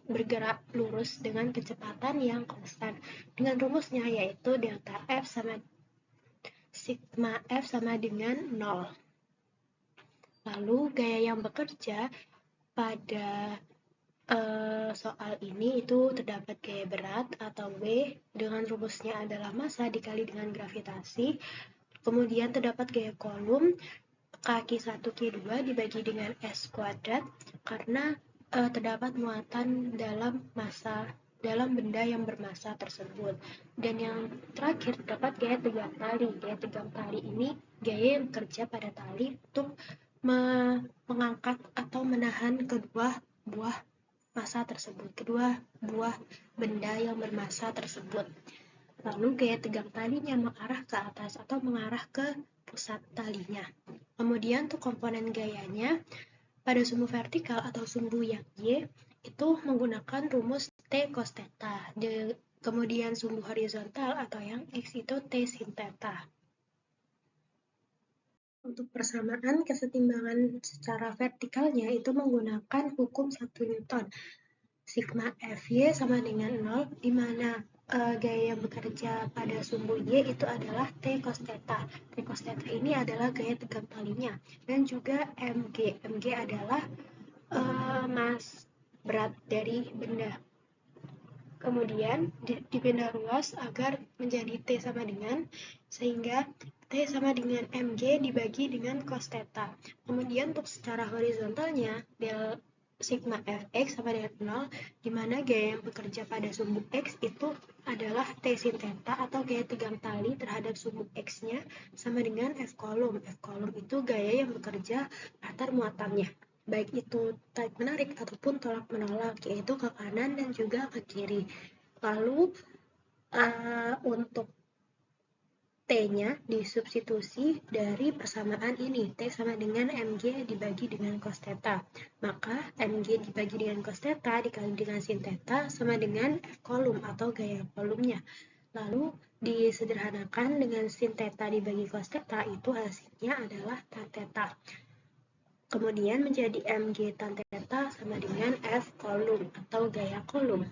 bergerak lurus dengan kecepatan yang konstan. Dengan rumusnya yaitu delta F sama sigma F sama dengan 0. Lalu gaya yang bekerja pada soal ini itu terdapat gaya berat atau W dengan rumusnya adalah massa dikali dengan gravitasi. Kemudian terdapat gaya kolom kaki 1 Q2 dibagi dengan S kuadrat karena terdapat muatan dalam benda yang bermassa tersebut. Dan yang terakhir terdapat gaya tegang tali. Gaya tegang tali ini gaya yang bekerja pada tali untuk mengangkat atau menahan kedua buah benda yang bermassa tersebut. Lalu gaya tegang talinya mengarah ke atas atau mengarah ke pusat talinya. Kemudian untuk komponen gayanya pada sumbu vertikal atau sumbu yang Y itu menggunakan rumus T cos theta. Kemudian sumbu horizontal atau yang X itu T sin theta. Untuk persamaan kesetimbangan secara vertikalnya itu menggunakan hukum 1 Newton. Sigma Fy sama dengan 0, di mana gaya yang bekerja pada sumbu Y itu adalah T cos theta. T cos theta ini adalah gaya tegang talinya. Dan juga Mg. Mg adalah berat dari benda. Kemudian dipindah ruas agar menjadi T sama dengan, sehingga T sama dengan MG dibagi dengan cos theta. Kemudian untuk secara horizontalnya, del sigma Fx sama dengan 0, di mana gaya yang bekerja pada sumbu X itu adalah T sin theta atau gaya tegang tali terhadap sumbu X-nya sama dengan F kolom. F kolom itu gaya yang bekerja antar muatannya, baik itu tarik menarik ataupun tolak menolak, yaitu ke kanan dan juga ke kiri. Lalu untuk T-nya disubstitusi dari persamaan ini, T sama dengan MG dibagi dengan cos theta. Maka MG dibagi dengan cos theta dikali dengan sin theta sama dengan F kolom atau gaya kolomnya. Lalu disederhanakan dengan sin theta dibagi cos theta, itu hasilnya adalah tan theta. Kemudian menjadi MG tan theta sama dengan F kolom atau gaya kolom.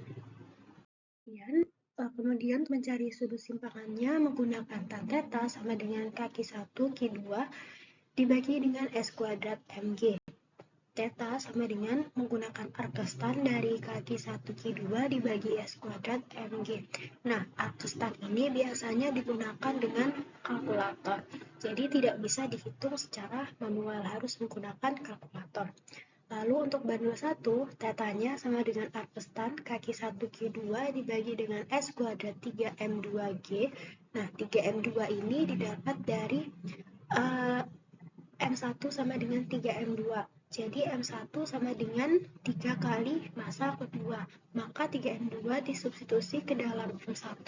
Kemudian mencari sudut simpangannya menggunakan tan theta sama dengan kaki 1 Q2 dibagi dengan S kuadrat MG. Theta sama dengan menggunakan arkestan dari kaki 1 Q2 dibagi S kuadrat MG. Nah, arkestan ini biasanya digunakan dengan kalkulator. Jadi tidak bisa dihitung secara manual, harus menggunakan kalkulator. Lalu untuk bandul 1, tetanya sama dengan arkestan kaki 1 Q2 dibagi dengan S kuadrat 3M2G. Nah, 3M2 ini didapat dari M1 sama dengan 3M2. Jadi M1 sama dengan 3 kali massa kedua. Maka 3M2 disubstitusi ke dalam M1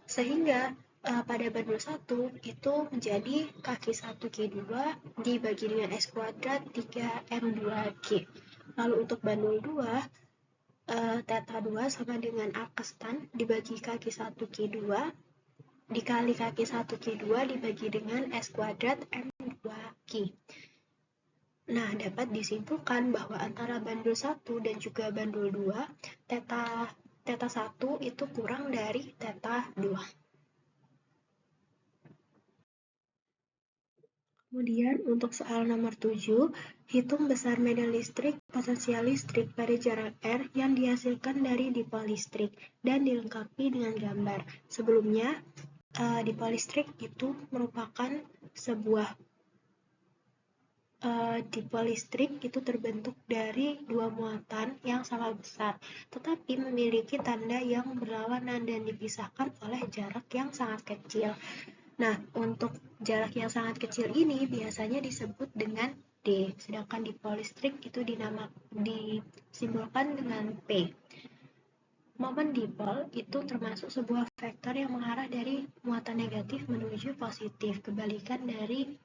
sehingga pada bandul 1 itu menjadi kaki 1 Q2 dibagi dengan S kuadrat 3M2G. Lalu untuk bandul 2, theta 2 sama dengan arkestan dibagi kaki 1 Q2 dikali kaki 1 Q2 dibagi dengan S kuadrat M2Q. Nah, dapat disimpulkan bahwa antara bandul 1 dan juga bandul 2, theta 1 itu kurang dari theta 2. Kemudian untuk soal nomor 7, hitung besar medan listrik potensial listrik pada jarak R yang dihasilkan dari dipol listrik dan dilengkapi dengan gambar. Sebelumnya, dipol listrik itu merupakan sebuah dipol listrik itu terbentuk dari dua muatan yang sama besar, tetapi memiliki tanda yang berlawanan dan dipisahkan oleh jarak yang sangat kecil. Nah, untuk jarak yang sangat kecil ini biasanya disebut dengan D, sedangkan dipol listrik itu disimbolkan dengan P. Momen dipol itu termasuk sebuah vektor yang mengarah dari muatan negatif menuju positif, kebalikan dari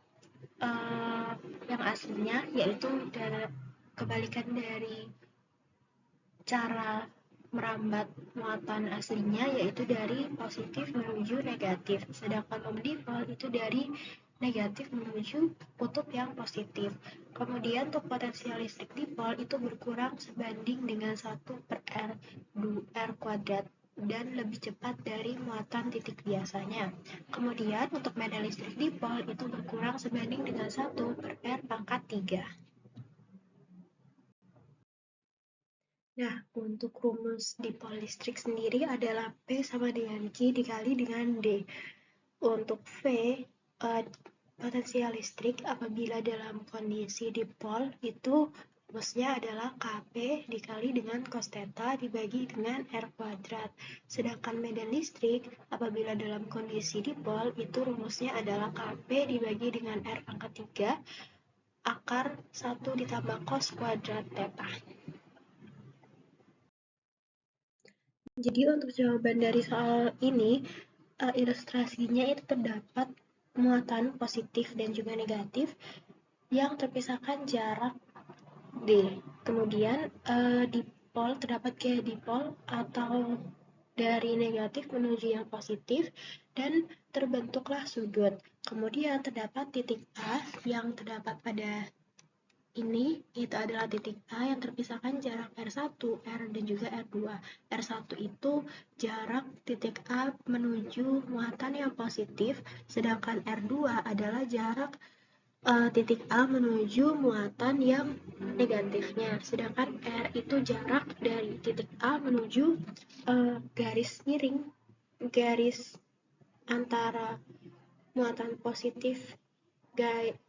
yang aslinya, yaitu kebalikan dari cara merambat muatan aslinya, yaitu dari positif menuju negatif. Sedangkan momen dipol itu dari negatif menuju kutub yang positif. Kemudian untuk potensial listrik dipol itu berkurang sebanding dengan 1/R kuadrat dan lebih cepat dari muatan titik biasanya. Kemudian untuk medan listrik dipol itu berkurang sebanding dengan 1/R pangkat 3. Nah, untuk rumus dipol listrik sendiri adalah P sama dengan Q dikali dengan D. Untuk V, potensial listrik apabila dalam kondisi dipol itu rumusnya adalah Kp dikali dengan cos theta dibagi dengan R kuadrat. Sedangkan medan listrik apabila dalam kondisi dipol itu rumusnya adalah Kp dibagi dengan R pangkat 3 akar 1 ditambah cos kuadrat theta. Jadi untuk jawaban dari soal ini, ilustrasinya itu terdapat muatan positif dan juga negatif yang terpisahkan jarak D. Kemudian dipol terdapat gaya dipol atau dari negatif menuju yang positif dan terbentuklah sudut. Kemudian terdapat titik A yang terdapat pada ini itu adalah titik A yang terpisahkan jarak R1, R dan juga R2. R1 itu jarak titik A menuju muatan yang positif, sedangkan R2 adalah jarak titik A menuju muatan yang negatifnya, sedangkan R itu jarak dari titik A menuju garis miring, garis antara muatan positif,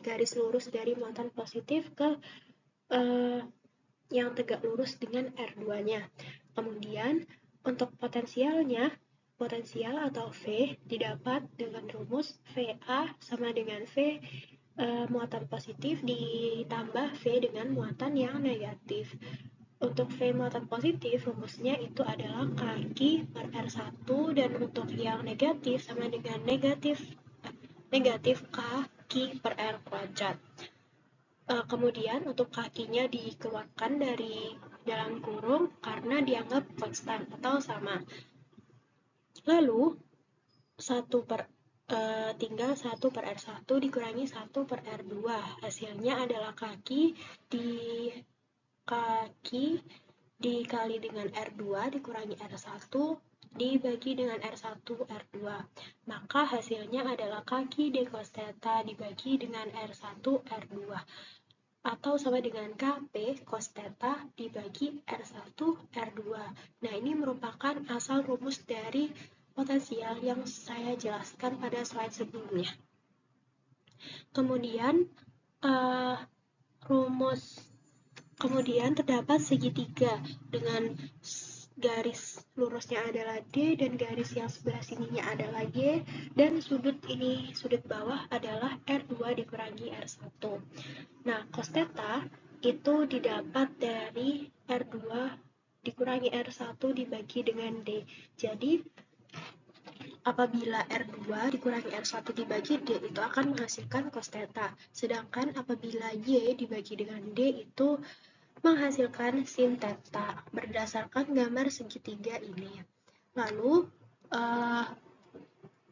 garis lurus dari muatan positif ke yang tegak lurus dengan R2-nya. Kemudian untuk potensialnya, potensial atau V didapat dengan rumus VA sama dengan V muatan positif ditambah V dengan muatan yang negatif. Untuk V muatan positif, rumusnya itu adalah kaki per R1, dan untuk yang negatif sama dengan negatif kaki per R kuadrat. Kemudian untuk kakinya dikeluarkan dari dalam kurung karena dianggap konstan atau sama. Lalu tinggal 1 per R1 dikurangi 1 per R2. Hasilnya adalah kaki dikali dengan R2 dikurangi R1 dibagi dengan R1 R2. Maka hasilnya adalah kaki D cos theta dibagi dengan R1 R2. Atau sama dengan KP cos theta dibagi R1 R2. Nah, ini merupakan asal rumus dari potensial yang saya jelaskan pada slide sebelumnya. Kemudian terdapat segitiga dengan garis lurusnya adalah D dan garis yang sebelah sininya adalah G, dan sudut bawah adalah R2 dikurangi R1. Nah, cos theta itu didapat dari R2 dikurangi R1 dibagi dengan D. Jadi, apabila R2 dikurangi R1 dibagi D itu akan menghasilkan cos theta. Sedangkan apabila Y dibagi dengan D itu menghasilkan sin theta berdasarkan gambar segitiga ini. Lalu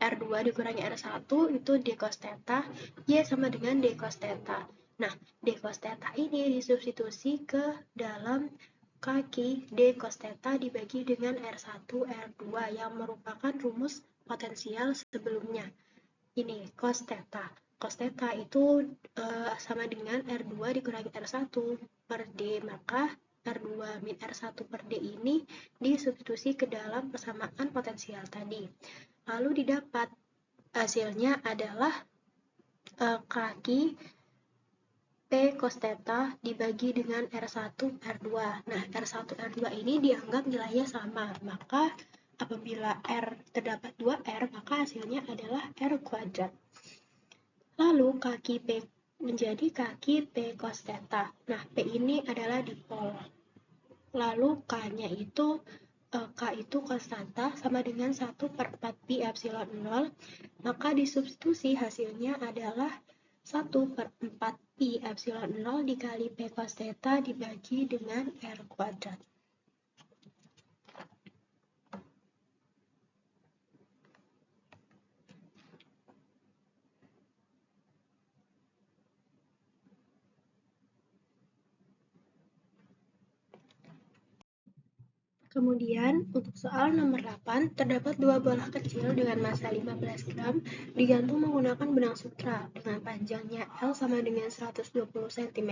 R2 dikurangi R1 itu D cos theta, Y sama dengan D cos theta. Nah, D cos theta ini disubstitusi ke dalam kaki D cos theta dibagi dengan R1 R2 yang merupakan rumus potensial sebelumnya. Ini cos theta. Cos theta itu sama dengan R2 dikurangi R1 per D, maka R2 min R1 per D ini disubstitusi ke dalam persamaan potensial tadi. Lalu didapat hasilnya adalah kaki P cos theta dibagi dengan R1 R2. Nah, R1 R2 ini dianggap nilainya sama, maka apabila R terdapat 2R, maka hasilnya adalah R kuadrat. Lalu kaki P menjadi kaki P cos theta. Nah, P ini adalah dipol. Lalu K-nya itu K itu konstanta sama dengan 1 per 4 pi epsilon 0, maka disubstitusi hasilnya adalah 1 per 4 pi epsilon 0 dikali P cos theta dibagi dengan R kuadrat. Kemudian, untuk soal nomor 8, terdapat dua bola kecil dengan massa 15 gram digantung menggunakan benang sutra dengan panjangnya L sama dengan 120 cm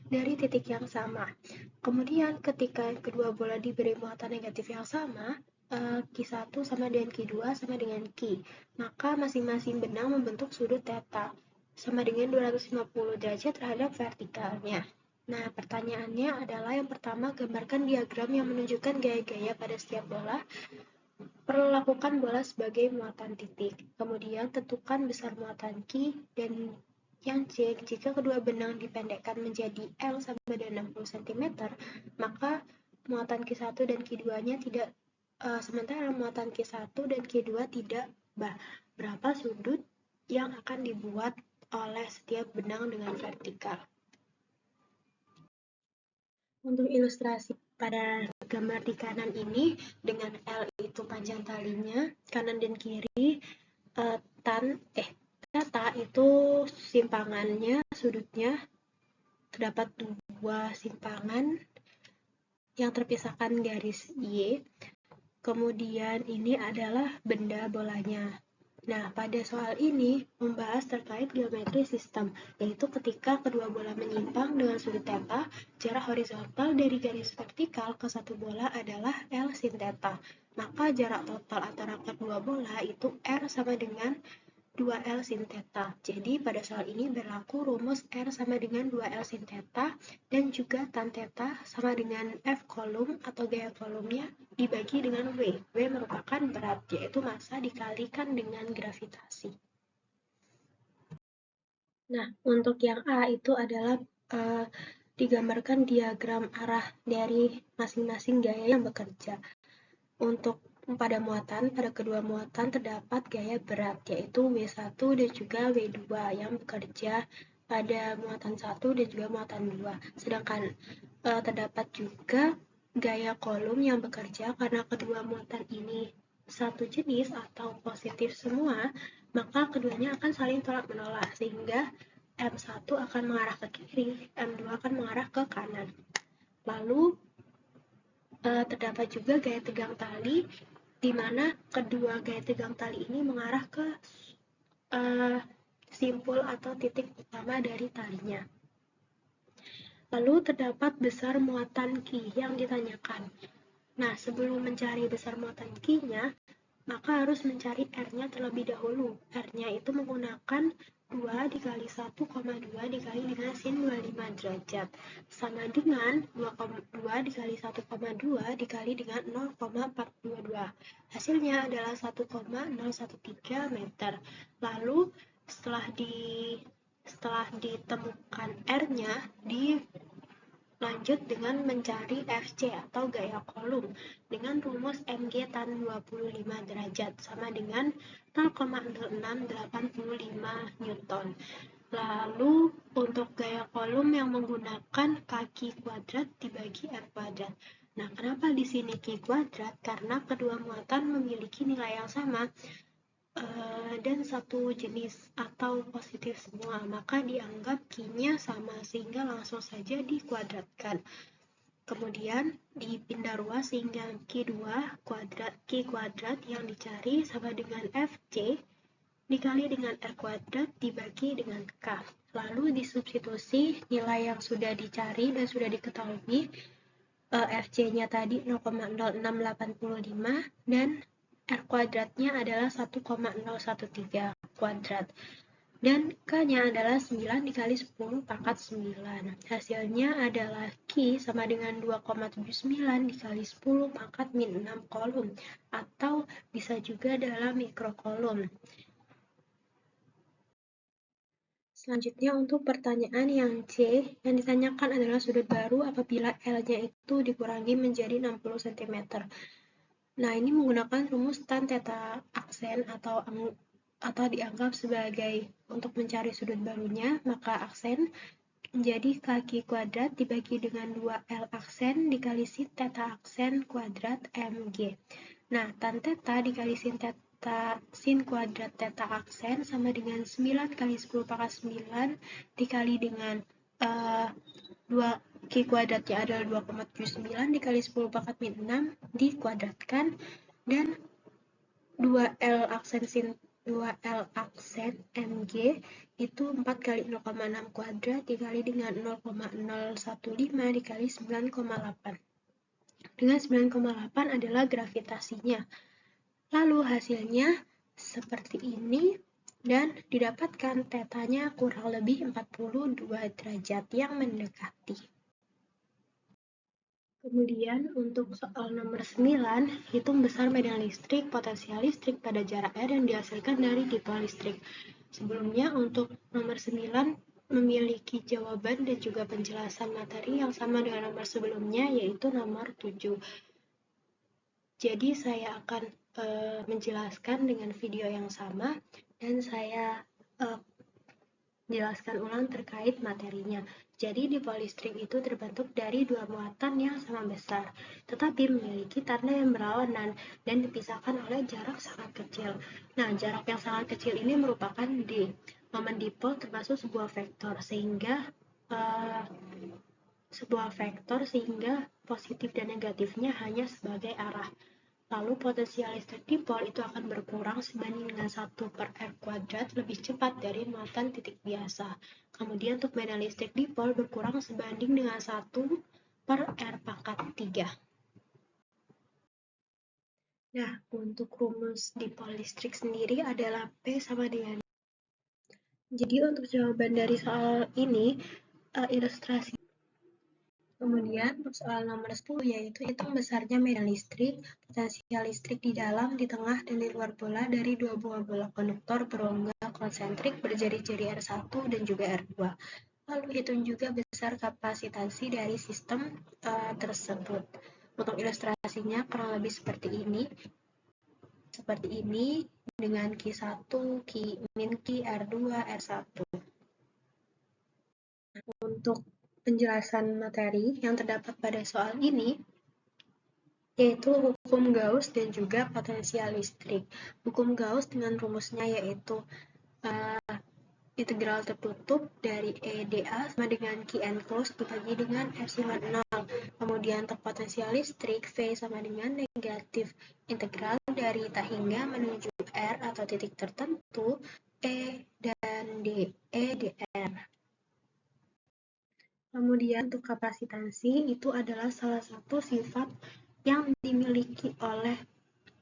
dari titik yang sama. Kemudian, ketika kedua bola diberi muatan negatif yang sama, Q1 sama dengan Q2 sama dengan Q, maka masing-masing benang membentuk sudut theta sama dengan 250 derajat terhadap vertikalnya. Nah, pertanyaannya adalah yang pertama, gambarkan diagram yang menunjukkan gaya-gaya pada setiap bola. Perlakukan bola sebagai muatan titik. Kemudian, tentukan besar muatan Q dan yang C. Jika kedua benang dipendekkan menjadi L sama dengan 60 cm, maka muatan Q1 dan Q2-nya tidak, sementara muatan Q1 dan Q2 tidak. Berapa sudut yang akan dibuat oleh setiap benang dengan vertikal? Untuk ilustrasi pada gambar di kanan ini, dengan L itu panjang talinya, kanan dan kiri, theta itu simpangannya, sudutnya, terdapat dua simpangan yang terpisahkan garis Y. Kemudian ini adalah benda bolanya. Nah, pada soal ini membahas terkait geometri sistem, yaitu ketika kedua bola menyimpang dengan sudut theta, jarak horizontal dari garis vertikal ke satu bola adalah L sin theta. Maka jarak total antara kedua bola itu R sama dengan 2L sin theta. Jadi pada soal ini berlaku rumus R sama dengan 2L sin theta dan juga tan theta sama dengan F kolom atau gaya kolomnya dibagi dengan W. W merupakan berat, yaitu massa dikalikan dengan gravitasi. Nah, untuk yang A itu adalah digambarkan diagram arah dari masing-masing gaya yang bekerja. Untuk pada kedua muatan terdapat gaya berat, yaitu W1 dan juga W2 yang bekerja pada muatan 1 dan juga muatan 2. Sedangkan terdapat juga gaya kolom yang bekerja karena kedua muatan ini satu jenis atau positif semua, maka keduanya akan saling tolak-menolak, sehingga M1 akan mengarah ke kiri, M2 akan mengarah ke kanan. Lalu terdapat juga gaya tegang tali, di mana kedua gaya tegang tali ini mengarah ke simpul atau titik utama dari talinya. Lalu terdapat besar muatan Q yang ditanyakan. Nah, sebelum mencari besar muatan Q-nya, maka harus mencari R-nya terlebih dahulu. R-nya itu menggunakan 2 dikali 1,2 dikali dengan sin 25 derajat. Sama dengan 2 dikali 1,2 dikali dengan 0,422. Hasilnya adalah 1,013 meter. Lalu setelah ditemukan R-nya, lanjut dengan mencari FC atau gaya kolom dengan rumus Mg tan 25 derajat sama dengan 0,0685 Newton. Lalu untuk gaya kolom yang menggunakan kaki kuadrat dibagi R kuadrat. Nah, kenapa di sini Q kuadrat? Karena kedua muatan memiliki nilai yang sama dan satu jenis atau positif semua, maka dianggap Q-nya sama sehingga langsung saja dikuadratkan. Kemudian dipindah ruas sehingga Q kuadrat yang dicari sama dengan FC dikali dengan R kuadrat dibagi dengan K. Lalu disubstitusi nilai yang sudah dicari dan sudah diketahui, FC-nya tadi 0,0685 dan R kuadratnya adalah 1,013 kuadrat. Dan K-nya adalah 9 dikali 10 pangkat 9. Hasilnya adalah Q sama dengan 2,79 dikali 10 pangkat min 6 kolom, atau bisa juga dalam mikrokolom. Selanjutnya untuk pertanyaan yang C, yang ditanyakan adalah sudut baru apabila L-nya itu dikurangi menjadi 60 cm. Nah, ini menggunakan rumus tan theta aksen atau dianggap sebagai untuk mencari sudut barunya, maka aksen menjadi kaki kuadrat dibagi dengan 2L aksen dikali sin theta aksen kuadrat Mg. Nah, tan theta dikali sin kuadrat theta aksen sama dengan 9 kali 10 pangkat 9 dikali dengan 2 Q kuadratnya adalah 2,79 dikali 10 pangkat min 6 dikuadratkan, dan 2L aksen Mg itu 4 kali 0,6 kuadrat dikali dengan 0,015 dikali 9,8. Dengan 9,8 adalah gravitasinya. Lalu hasilnya seperti ini dan didapatkan tetanya kurang lebih 42 derajat yang mendekati. Kemudian untuk soal nomor 9, hitung besar medan listrik potensial listrik pada jarak R yang dihasilkan dari dipol listrik. Sebelumnya untuk nomor 9 memiliki jawaban dan juga penjelasan materi yang sama dengan nomor sebelumnya, yaitu nomor 7. Jadi saya akan menjelaskan dengan video yang sama dan saya jelaskan ulang terkait materinya. Jadi dipol listrik itu terbentuk dari dua muatan yang sama besar, tetapi memiliki tanda yang berlawanan dan dipisahkan oleh jarak sangat kecil. Nah, jarak yang sangat kecil ini merupakan D. Momen dipol termasuk sebuah vektor sehingga positif dan negatifnya hanya sebagai arah. Lalu potensial listrik dipol itu akan berkurang sebanding dengan 1 per R kuadrat lebih cepat dari muatan titik biasa. Kemudian untuk medan listrik dipol berkurang sebanding dengan 1 per R pangkat 3. Nah, untuk rumus dipol listrik sendiri adalah P sama dengan. Jadi untuk jawaban dari soal ini, ilustrasi. Kemudian untuk soal nomor 10 yaitu hitung besarnya medan listrik, potensial listrik di dalam, di tengah, dan di luar bola dari dua buah bola konduktor berongga konsentrik berjari-jari R1 dan juga R2. Lalu hitung juga besar kapasitansi dari sistem tersebut. Untuk ilustrasinya kurang lebih seperti ini. Dengan Q1, Q min Q, R2, R1. Untuk penjelasan materi yang terdapat pada soal ini, yaitu hukum Gauss dan juga potensial listrik. Hukum Gauss dengan rumusnya yaitu integral tertutup dari EdA sama dengan Q enclosed dibagi dengan epsilon 0. Kemudian untuk potensial listrik, V sama dengan negatif integral dari tak hingga menuju R atau titik tertentu, E dan DE dr. Kemudian untuk kapasitansi itu adalah salah satu sifat yang dimiliki oleh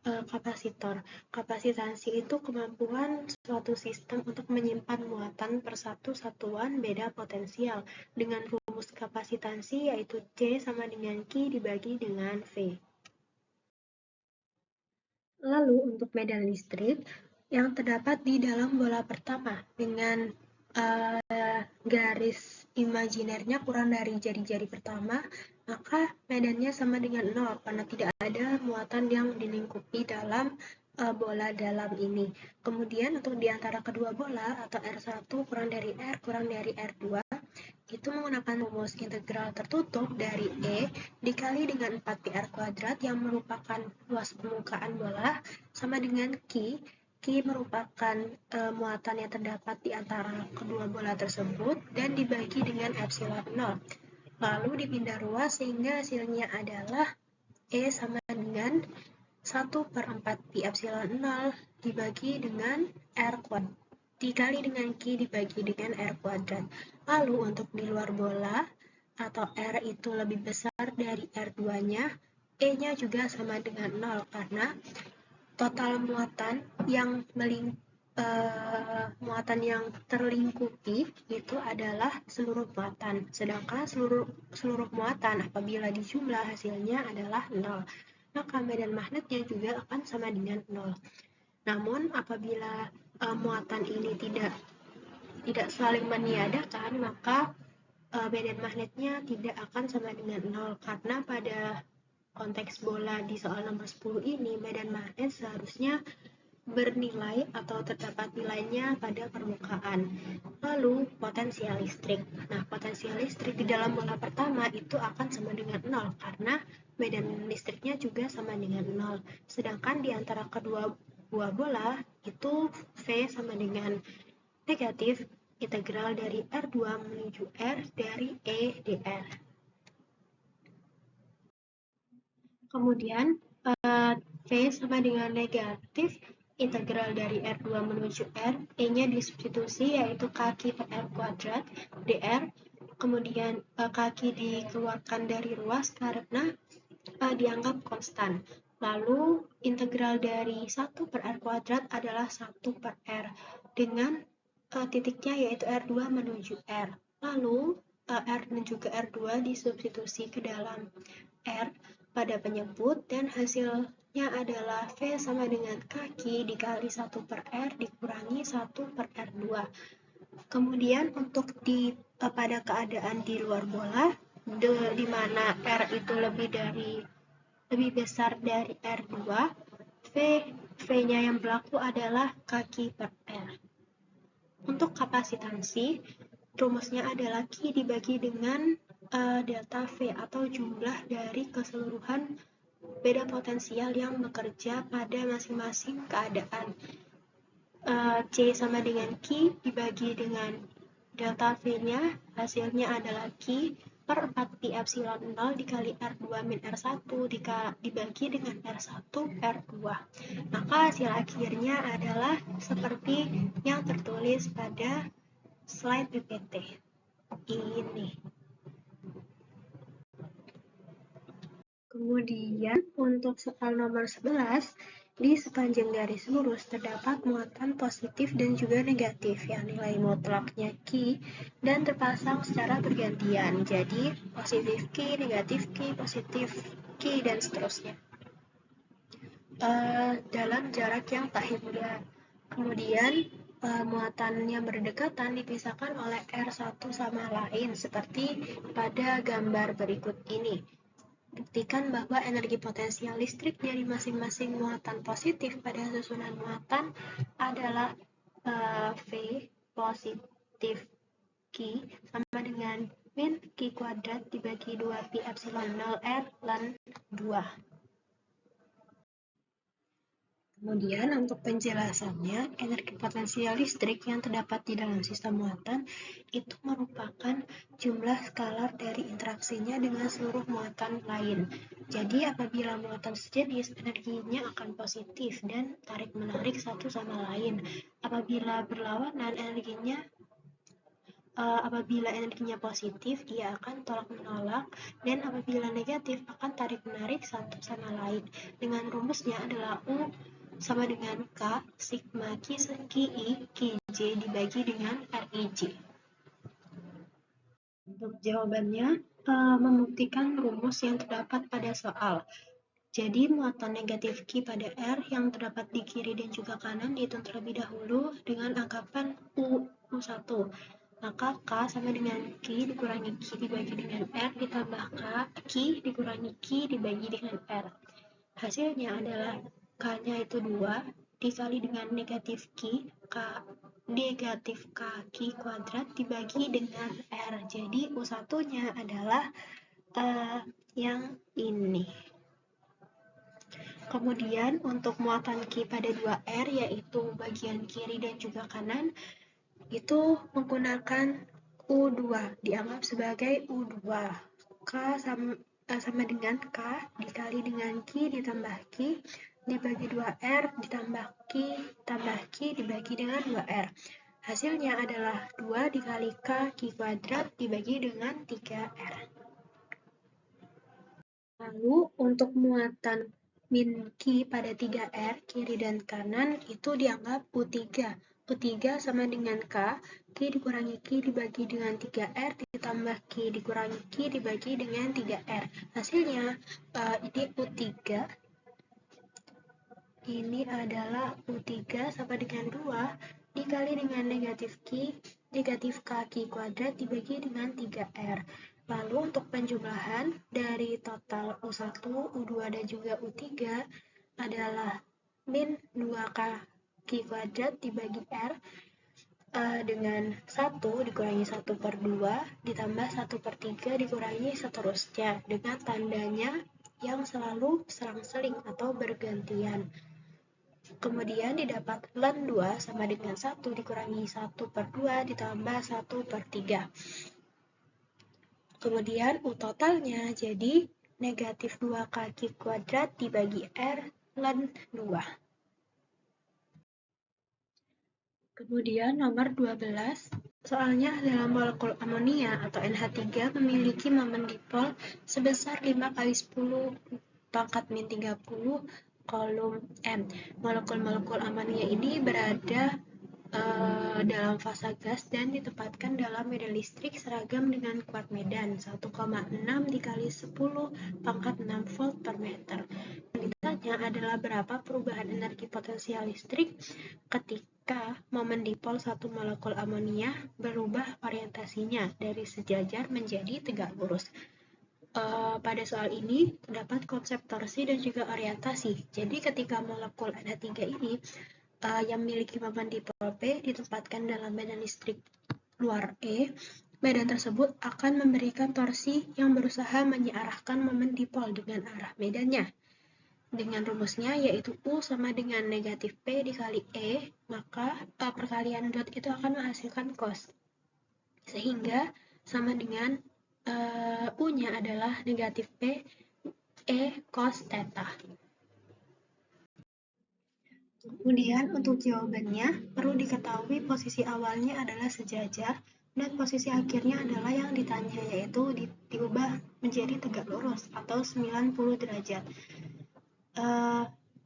kapasitor. Kapasitansi itu kemampuan suatu sistem untuk menyimpan muatan per satu satuan beda potensial dengan rumus kapasitansi yaitu C sama dengan Q dibagi dengan V. Lalu untuk medan listrik yang terdapat di dalam bola pertama dengan garis imajinernya kurang dari jari-jari pertama, maka medannya sama dengan 0 karena tidak ada muatan yang dilingkupi dalam bola dalam ini. Kemudian untuk di antara kedua bola atau R1 kurang dari R kurang dari R2 itu menggunakan rumus integral tertutup dari E dikali dengan 4πr kuadrat yang merupakan luas permukaan bola sama dengan Q. Q merupakan muatan yang terdapat di antara kedua bola tersebut dan dibagi dengan epsilon 0. Lalu dipindah ruas sehingga hasilnya adalah E sama dengan 1 per 4 pi epsilon 0 dibagi dengan R kuadrat. Dikali dengan Q dibagi dengan R kuadrat. Lalu untuk di luar bola atau R itu lebih besar dari R2-nya, E-nya juga sama dengan 0 karena total muatan yang terlingkupi itu adalah seluruh muatan. Sedangkan seluruh muatan apabila dijumlah hasilnya adalah 0. Maka medan magnetnya juga akan sama dengan 0. Namun apabila muatan ini tidak saling meniadakan, maka medan magnetnya tidak akan sama dengan 0 karena pada konteks bola di soal nomor 10 ini medan magnet seharusnya bernilai atau terdapat nilainya pada permukaan. Lalu potensial listrik. Nah, potensial listrik di dalam bola pertama itu akan sama dengan 0 karena medan listriknya juga sama dengan 0. Sedangkan di antara kedua buah bola itu V sama dengan negatif integral dari R2 menuju R dari E dr. Kemudian V sama dengan negatif integral dari R2 menuju R, E-nya disubstitusi yaitu kaki per R kuadrat dr. Kemudian kaki dikeluarkan dari ruas karena dianggap konstan. Lalu integral dari 1 per R kuadrat adalah 1 per R dengan titiknya yaitu R2 menuju R. Lalu R dan juga R2 disubstitusi ke dalam R pada penyebut dan hasilnya adalah V sama dengan kaki dikali 1 per R dikurangi 1 per R2. Kemudian untuk pada keadaan di luar bola di mana R itu lebih besar dari R2, V-nya yang berlaku adalah kaki per R. Untuk kapasitansi, rumusnya adalah Q dibagi dengan delta V atau jumlah dari keseluruhan beda potensial yang bekerja pada masing-masing keadaan. C sama dengan Q dibagi dengan delta V-nya, hasilnya adalah Q per 4 pi epsilon 0 dikali R2 min R1 dibagi dengan R1 R2. Maka hasil akhirnya adalah seperti yang tertulis pada slide PPT ini. Kemudian untuk soal nomor 11, di sepanjang garis lurus terdapat muatan positif dan juga negatif yang nilai mutlaknya Q dan terpasang secara bergantian. Jadi positif Q, negatif Q, positif Q, dan seterusnya. Dalam jarak yang tak hingga. Kemudian muatan yang berdekatan dipisahkan oleh R1 sama lain seperti pada gambar berikut ini. Buktikan bahwa energi potensial listrik dari masing-masing muatan positif pada susunan muatan adalah V positif Q sama dengan min Q kuadrat dibagi 2 pi epsilon 0 R ln 2. Kemudian untuk penjelasannya, energi potensial listrik yang terdapat di dalam sistem muatan itu merupakan jumlah skalar dari interaksinya dengan seluruh muatan lain. Jadi apabila muatan sejenis, energinya akan positif dan tarik-menarik satu sama lain. Apabila berlawanan, apabila energinya positif, dia akan tolak-menolak, dan apabila negatif, akan tarik-menarik satu sama lain. Dengan rumusnya adalah U sama dengan K sigma QI QJ dibagi dengan RIJ. Untuk jawabannya, membuktikan rumus yang terdapat pada soal. Jadi muatan negatif Q pada R yang terdapat di kiri dan juga kanan dihitung terlebih dahulu dengan anggapan U1. Maka K sama dengan Q dikurangi Q dibagi dengan R ditambah Q dikurangi Q dibagi dengan R. Hasilnya adalah K-nya itu 2 dikali dengan negatif Q, negatif K Q kuadrat dibagi dengan R. Jadi U1-nya adalah yang ini. Kemudian untuk muatan Q pada 2R yaitu bagian kiri dan juga kanan itu menggunakan U2, dianggap sebagai U2. K sama dengan K dikali dengan Q ditambah Q dibagi 2R ditambah Q tambah Q dibagi dengan 2R. Hasilnya adalah 2 dikali K Q kuadrat dibagi dengan 3R. Lalu untuk muatan min Q pada 3R, kiri dan kanan, itu dianggap U3. U3 sama dengan K, Q dikurangi Q dibagi dengan 3R, ditambah Q dikurangi Q dibagi dengan 3R. Hasilnya, ini U3, ini adalah U3 sama dengan 2, dikali dengan negatif K Q kuadrat dibagi dengan 3R. Lalu untuk penjumlahan dari total U1, U2, dan juga U3 adalah min 2K Q kuadrat dibagi R dengan 1 dikurangi 1 per 2 ditambah 1 per 3 dikurangi seterusnya dengan tandanya yang selalu selang-seling atau bergantian. Kemudian didapat ln 2 sama dengan 1 dikurangi 1 per 2 ditambah 1 per 3. Kemudian U totalnya jadi negatif 2K Q kuadrat dibagi R ln 2. Kemudian nomor 12, soalnya adalah molekul amonia atau NH3 memiliki momen dipol sebesar 5 kali 10 pangkat min 30 kolom M. Molekul-molekul amonia ini berada dalam fase gas dan ditempatkan dalam medan listrik seragam dengan kuat medan 1,6 dikali 10 pangkat 6 volt per meter. Ditanya adalah berapa perubahan energi potensial listrik ketika momen dipol satu molekul amonia berubah orientasinya dari sejajar menjadi tegak lurus. Pada soal ini terdapat konsep torsi dan juga orientasi. Jadi ketika molekul NH3 ini yang memiliki momen dipol P ditempatkan dalam medan listrik luar E, medan tersebut akan memberikan torsi yang berusaha menyearahkan momen dipol dengan arah medannya. Dengan rumusnya yaitu U sama dengan negatif P dikali E, maka perkalian dot itu akan menghasilkan cos. Sehingga sama dengan U-nya adalah negatif P E cos theta. Kemudian untuk jawabannya, perlu diketahui posisi awalnya adalah sejajar dan posisi akhirnya adalah yang ditanya, yaitu diubah menjadi tegak lurus atau 90 derajat.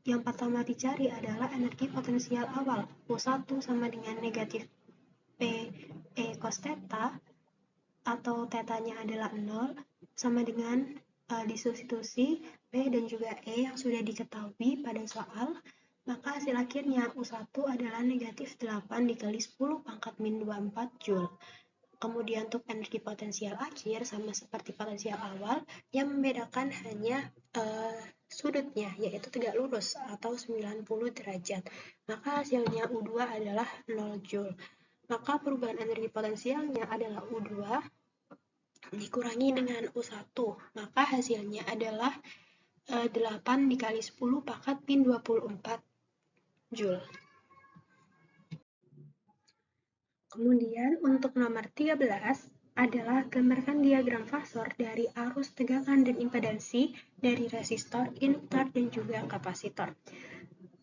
Yang pertama dicari adalah energi potensial awal, U1 sama dengan negatif P E cos theta, atau tetanya adalah 0, sama dengan disubstitusi P dan juga E yang sudah diketahui pada soal, maka hasil akhirnya U1 adalah negatif 8 dikali 10 pangkat min 24 Joule. Kemudian untuk energi potensial akhir sama seperti potensial awal, yang membedakan hanya sudutnya, yaitu tegak lurus atau 90 derajat. Maka hasilnya U2 adalah 0 Joule. Maka perubahan energi potensialnya adalah U2 dikurangi dengan U1, maka hasilnya adalah 8 dikali 10 pangkat min 24 Joule. Kemudian untuk nomor 13 adalah gambarkan diagram fasor dari arus tegangan dan impedansi dari resistor, induktor, dan juga kapasitor.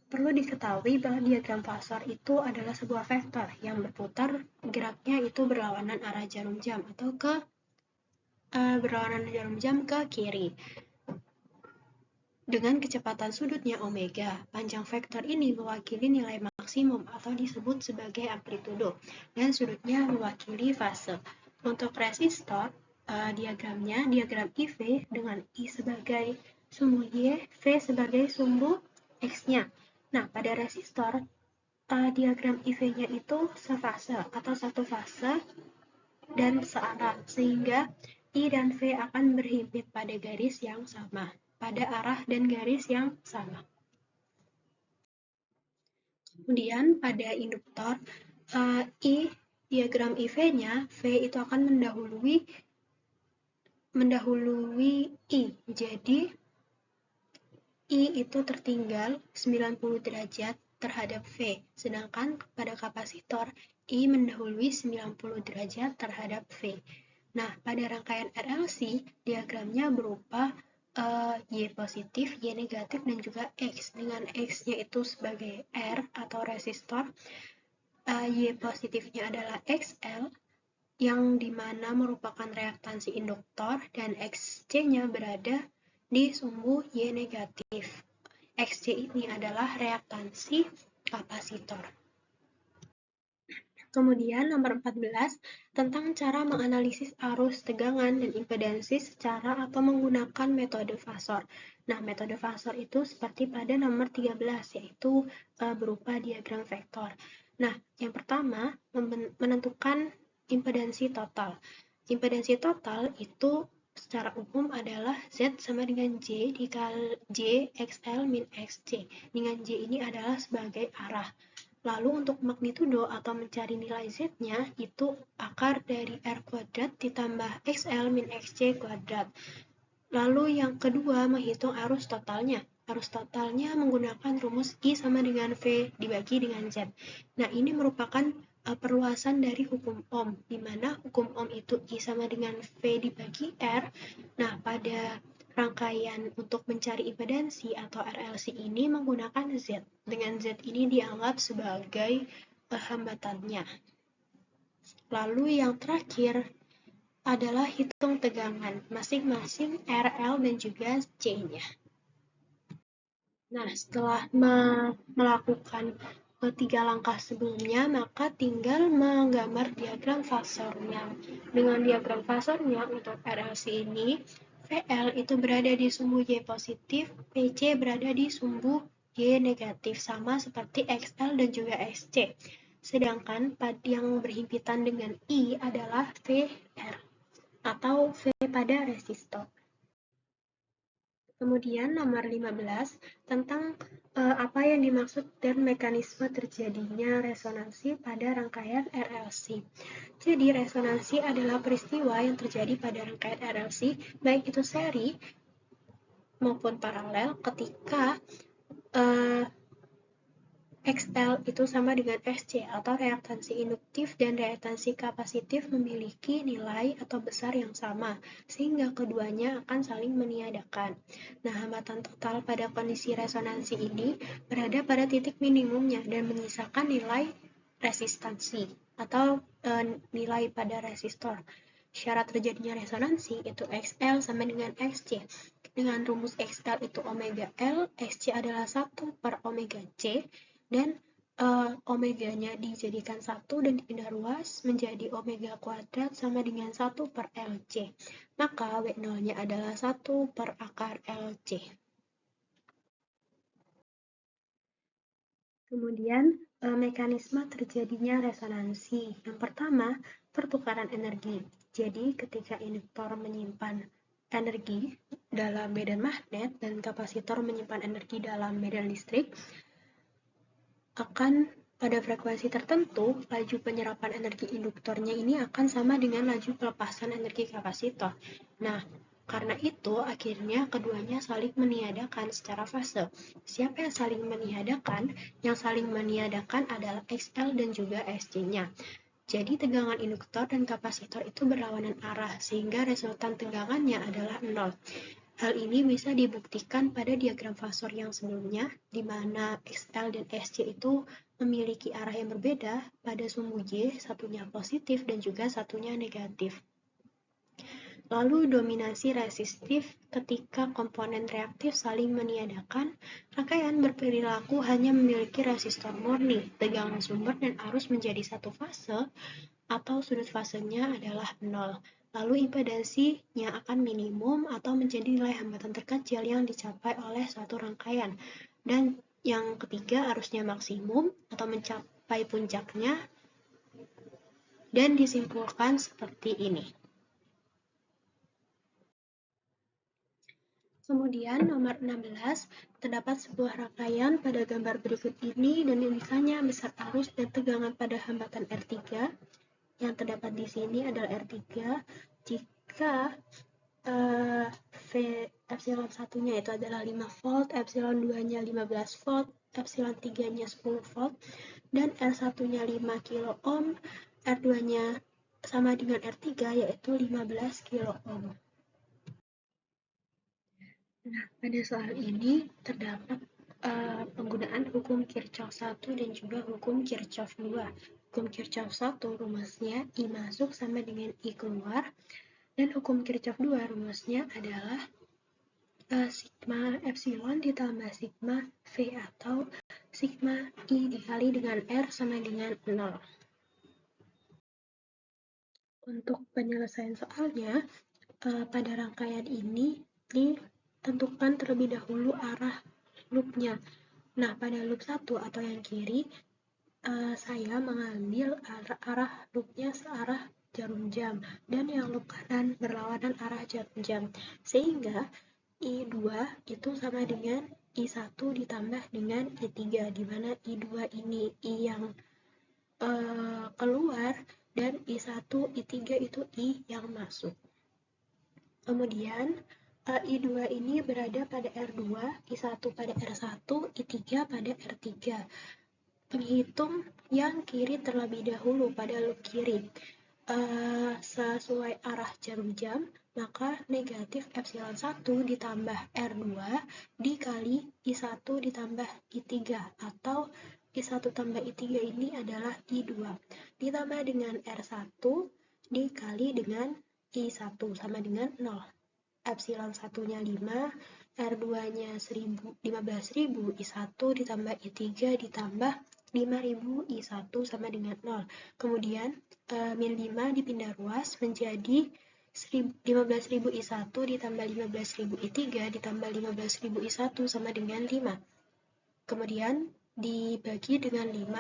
Perlu diketahui bahwa diagram fasor itu adalah sebuah vektor yang berputar, geraknya itu berlawanan arah jarum jam atau berlawanan jarum jam ke kiri. Dengan kecepatan sudutnya omega, panjang vektor ini mewakili nilai maksimum atau disebut sebagai amplitudo, dan sudutnya mewakili fase. Untuk resistor, diagramnya diagram IV dengan I sebagai sumbu Y, V sebagai sumbu X-nya. Nah, pada resistor, diagram IV-nya itu sefase atau satu fase dan searah, sehingga I dan V akan berhimpit pada garis yang sama, pada arah dan garis yang sama. Kemudian pada induktor, diagram IV-nya, V itu akan mendahului I. Jadi, I itu tertinggal 90 derajat terhadap V. Sedangkan pada kapasitor, I mendahului 90 derajat terhadap V. Nah, pada rangkaian RLC, diagramnya berupa Y positif, Y negatif, dan juga X. Dengan X-nya itu sebagai R atau resistor, Y positifnya adalah XL, yang dimana merupakan reaktansi induktor, dan XC-nya berada di sumbu Y negatif. XC ini adalah reaktansi kapasitor. Kemudian nomor 14, tentang cara menganalisis arus tegangan dan impedansi secara atau menggunakan metode fasor. Nah, metode fasor itu seperti pada nomor 13, yaitu berupa diagram vektor. Nah, yang pertama, menentukan impedansi total. Impedansi total itu secara umum adalah Z sama dengan J dikali J XL min XC. Dengan J ini adalah sebagai arah. Lalu untuk magnitudo atau mencari nilai Z-nya itu akar dari R kuadrat ditambah XL min XC kuadrat. Lalu yang kedua menghitung arus totalnya. Arus totalnya menggunakan rumus I sama dengan V dibagi dengan Z. Nah, ini merupakan perluasan dari hukum Ohm, di mana hukum Ohm itu I sama dengan V dibagi R. Nah, pada rangkaian untuk mencari impedansi atau RLC ini menggunakan Z. Dengan Z ini dianggap sebagai hambatannya. Lalu yang terakhir adalah hitung tegangan masing-masing RL dan juga C-nya. Nah, setelah melakukan 3 langkah sebelumnya, maka tinggal menggambar diagram fasornya. Dengan diagram fasornya untuk RLC ini, VL itu berada di sumbu Y positif, PC berada di sumbu Y negatif, sama seperti XL dan juga XC. Sedangkan yang berhimpitan dengan I adalah VR atau V pada resistor. Kemudian nomor 15 tentang apa yang dimaksud dan mekanisme terjadinya resonansi pada rangkaian RLC. Jadi resonansi adalah peristiwa yang terjadi pada rangkaian RLC, baik itu seri maupun paralel, ketika XL itu sama dengan XC atau reaktansi induktif dan reaktansi kapasitif memiliki nilai atau besar yang sama, sehingga keduanya akan saling meniadakan. Nah, hambatan total pada kondisi resonansi ini berada pada titik minimumnya dan menyisakan nilai resistansi atau nilai pada resistor. Syarat terjadinya resonansi itu XL sama dengan XC. Dengan rumus XL itu omega L, XC adalah 1 per omega C, dan omeganya dijadikan 1 dan dipindah ruas menjadi omega kuadrat sama dengan 1 per LC. Maka W0-nya adalah 1 per akar LC. Kemudian, mekanisme terjadinya resonansi. Yang pertama, pertukaran energi. Jadi, ketika induktor menyimpan energi dalam medan magnet dan kapasitor menyimpan energi dalam medan listrik, akan pada frekuensi tertentu, laju penyerapan energi induktornya ini akan sama dengan laju pelepasan energi kapasitor. Nah, karena itu, akhirnya keduanya saling meniadakan secara fase. Siapa yang saling meniadakan? Yang saling meniadakan adalah XL dan juga SC-nya. Jadi tegangan induktor dan kapasitor itu berlawanan arah, sehingga resultan tegangannya adalah 0. Hal ini bisa dibuktikan pada diagram fasor yang sebelumnya, di mana XL dan SC itu memiliki arah yang berbeda pada sumbu Y, satunya positif dan juga satunya negatif. Lalu dominasi resistif ketika komponen reaktif saling meniadakan, rangkaian berperilaku hanya memiliki resistor murni, tegangan sumber dan arus menjadi satu fase, atau sudut fasenya adalah 0. Lalu impedansinya akan minimum atau menjadi nilai hambatan terkecil yang dicapai oleh suatu rangkaian. Dan yang ketiga, arusnya maksimum atau mencapai puncaknya, dan disimpulkan seperti ini. Kemudian nomor 16, terdapat sebuah rangkaian pada gambar berikut ini dan misalnya besar arus dan tegangan pada hambatan R3. Yang terdapat di sini adalah R3 jika V epsilon 1-nya itu adalah 5 volt, epsilon 2-nya 15 volt, epsilon 3-nya 10 volt, dan R1-nya 5 kilo ohm, R2-nya sama dengan R3 yaitu 15 kilo ohm. Nah, pada soal ini terdapat penggunaan hukum Kirchhoff 1 dan juga hukum Kirchhoff 2. Hukum Kirchhoff 1 rumusnya I masuk sama dengan I keluar, dan hukum Kirchhoff 2 rumusnya adalah sigma epsilon ditambah sigma V atau sigma I dikali dengan R sama dengan 0. Untuk penyelesaian soalnya, pada rangkaian ini ditentukan terlebih dahulu arah loopnya. Nah, pada loop 1 atau yang kiri, saya mengambil arah loopnya searah jarum jam, dan yang loop kanan berlawanan arah jarum jam, sehingga I2 itu sama dengan I1 ditambah dengan I3, di mana I2 ini I yang keluar dan I1, I3 itu I yang masuk. Kemudian I2 ini berada pada R2, I1 pada R1, I3 pada R3. Penghitung yang kiri terlebih dahulu pada loop kiri. Sesuai arah jarum jam, maka negatif epsilon 1 ditambah R2 dikali I1 ditambah I3, atau I1 tambah I3 ini adalah I2, ditambah dengan R1 dikali dengan I1 sama dengan 0. Epsilon 1-nya 5, R2-nya 15.000, I1 ditambah I3 ditambah 5.000, I1 sama dengan 0. Kemudian, min 5 dipindah ruas menjadi 15.000 I1 ditambah 15.000 I3 ditambah 15.000 I1 sama dengan 5. Kemudian, dibagi dengan 5,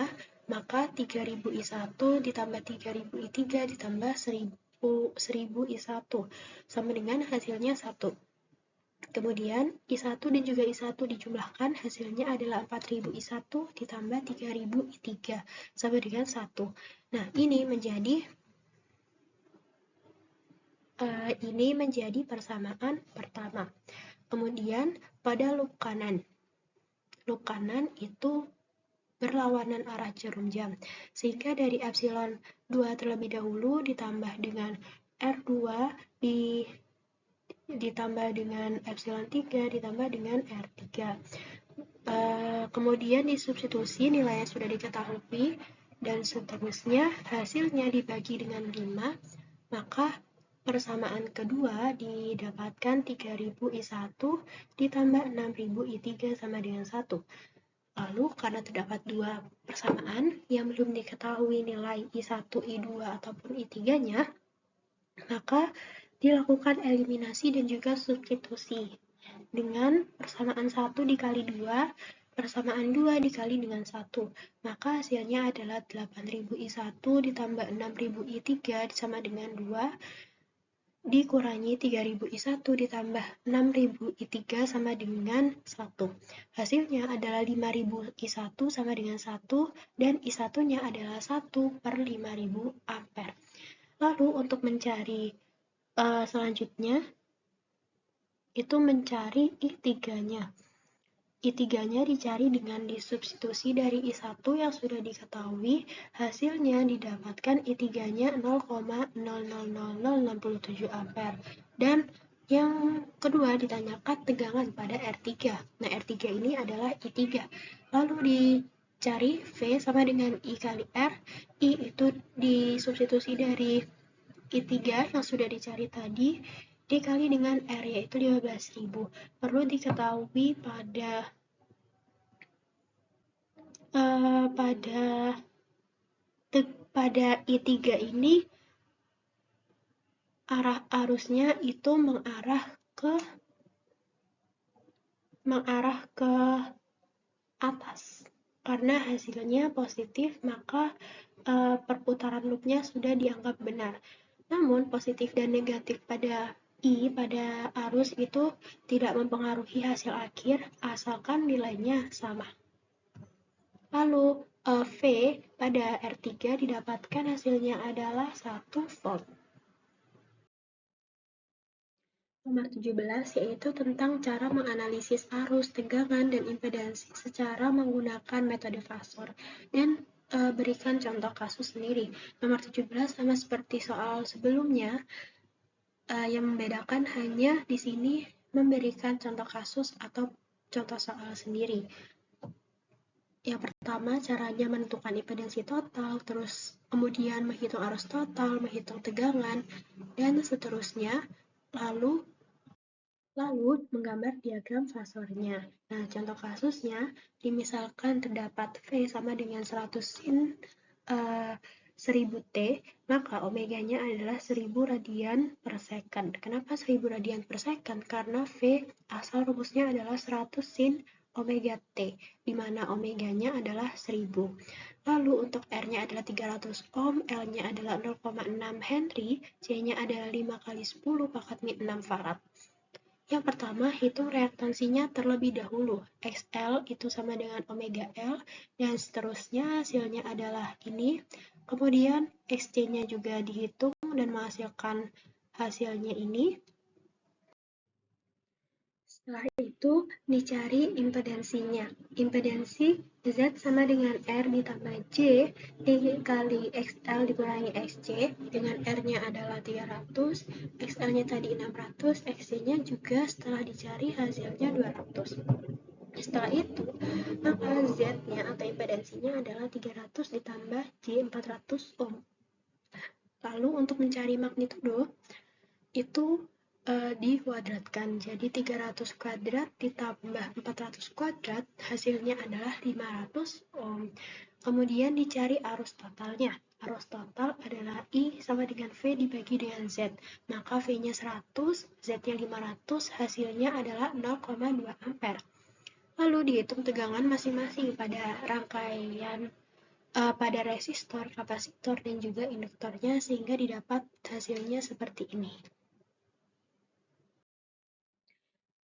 maka 3.000 I1 ditambah 3.000 I3 ditambah 1.000 I1 sama dengan hasilnya 1. Kemudian I1 dan juga I1 dijumlahkan, hasilnya adalah 4.000 I1 ditambah 3.000 I3 sama dengan 1. Nah, ini menjadi persamaan pertama. Kemudian pada loop kanan itu berlawanan arah jarum jam. Sehingga dari epsilon 2 terlebih dahulu ditambah dengan R2 ditambah dengan epsilon 3 ditambah dengan R3. Kemudian disubstitusi nilai yang sudah diketahui dan seterusnya hasilnya dibagi dengan 5, maka persamaan kedua didapatkan 3000 I1 ditambah 6000 I3 sama dengan 1. Lalu karena terdapat dua persamaan yang belum diketahui nilai I1, I2 ataupun I3-nya, maka dilakukan eliminasi dan juga substitusi dengan persamaan 1 dikali 2, persamaan 2 dikali dengan 1. Maka hasilnya adalah 8000 I1 ditambah 6000 I3 sama dengan 2, dikurangi 3000 I1 ditambah 6000 I3 sama dengan 1. Hasilnya adalah 5000 I1 sama dengan 1, dan I1-nya adalah 1/5000 ampere. Lalu untuk mencari selanjutnya, itu mencari I3-nya. I3-nya dicari dengan disubstitusi dari I1 yang sudah diketahui, hasilnya didapatkan I3-nya 0,000067 ampere. Dan yang kedua ditanyakan tegangan pada R3. Nah, R3 ini adalah I3. Lalu dicari V sama dengan I kali R. I itu disubstitusi dari I3 yang sudah dicari tadi dikali dengan R, yaitu 15.000. Perlu diketahui pada I3 ini arah arusnya itu mengarah ke atas. Karena hasilnya positif, maka perputaran loopnya sudah dianggap benar. Namun positif dan negatif pada arus itu tidak mempengaruhi hasil akhir asalkan nilainya sama. Lalu V pada R3 didapatkan hasilnya adalah 1 volt. Nomor 17 yaitu tentang cara menganalisis arus, tegangan, dan impedansi secara menggunakan metode fasor. Dan berikan contoh kasus sendiri. Nomor 17 sama seperti soal sebelumnya, yang membedakan hanya di sini memberikan contoh kasus atau contoh soal sendiri. Yang pertama, caranya menentukan impedansi total, terus kemudian menghitung arus total, menghitung tegangan, dan seterusnya, lalu menggambar diagram fasornya. Nah, contoh kasusnya, misalkan terdapat V sama dengan 100 sin 1000 T, maka omeganya adalah 1000 radian per second. Kenapa 1000 radian per second? Karena V asal rumusnya adalah 100 sin omega T, di mana omeganya adalah 1000. Lalu untuk R-nya adalah 300 ohm, L-nya adalah 0,6 Henry, C-nya adalah 5 kali 10 pangkat 6 farad. Yang pertama, hitung reaktansinya terlebih dahulu. XL itu sama dengan omega L, dan seterusnya hasilnya adalah ini. Kemudian XC-nya juga dihitung dan menghasilkan hasilnya ini. Setelah itu dicari impedansinya. Impedansi Z sama dengan R ditambah J dikali XL dikurangi XC, dengan R-nya adalah 300, XL-nya tadi 600, XC-nya juga setelah dicari hasilnya 200. Setelah itu, maka Z-nya atau impedansinya adalah 300 ditambah J 400 ohm. Lalu untuk mencari magnitudo, itu dikuadratkan. Jadi 300 kuadrat ditambah 400 kuadrat hasilnya adalah 500 ohm. Kemudian dicari arus totalnya. Arus total adalah I sama dengan V dibagi dengan Z. Maka V-nya 100, Z-nya 500, hasilnya adalah 0,2 ampere. Lalu dihitung tegangan masing-masing pada rangkaian pada resistor, kapasitor, dan juga induktornya sehingga didapat hasilnya seperti ini.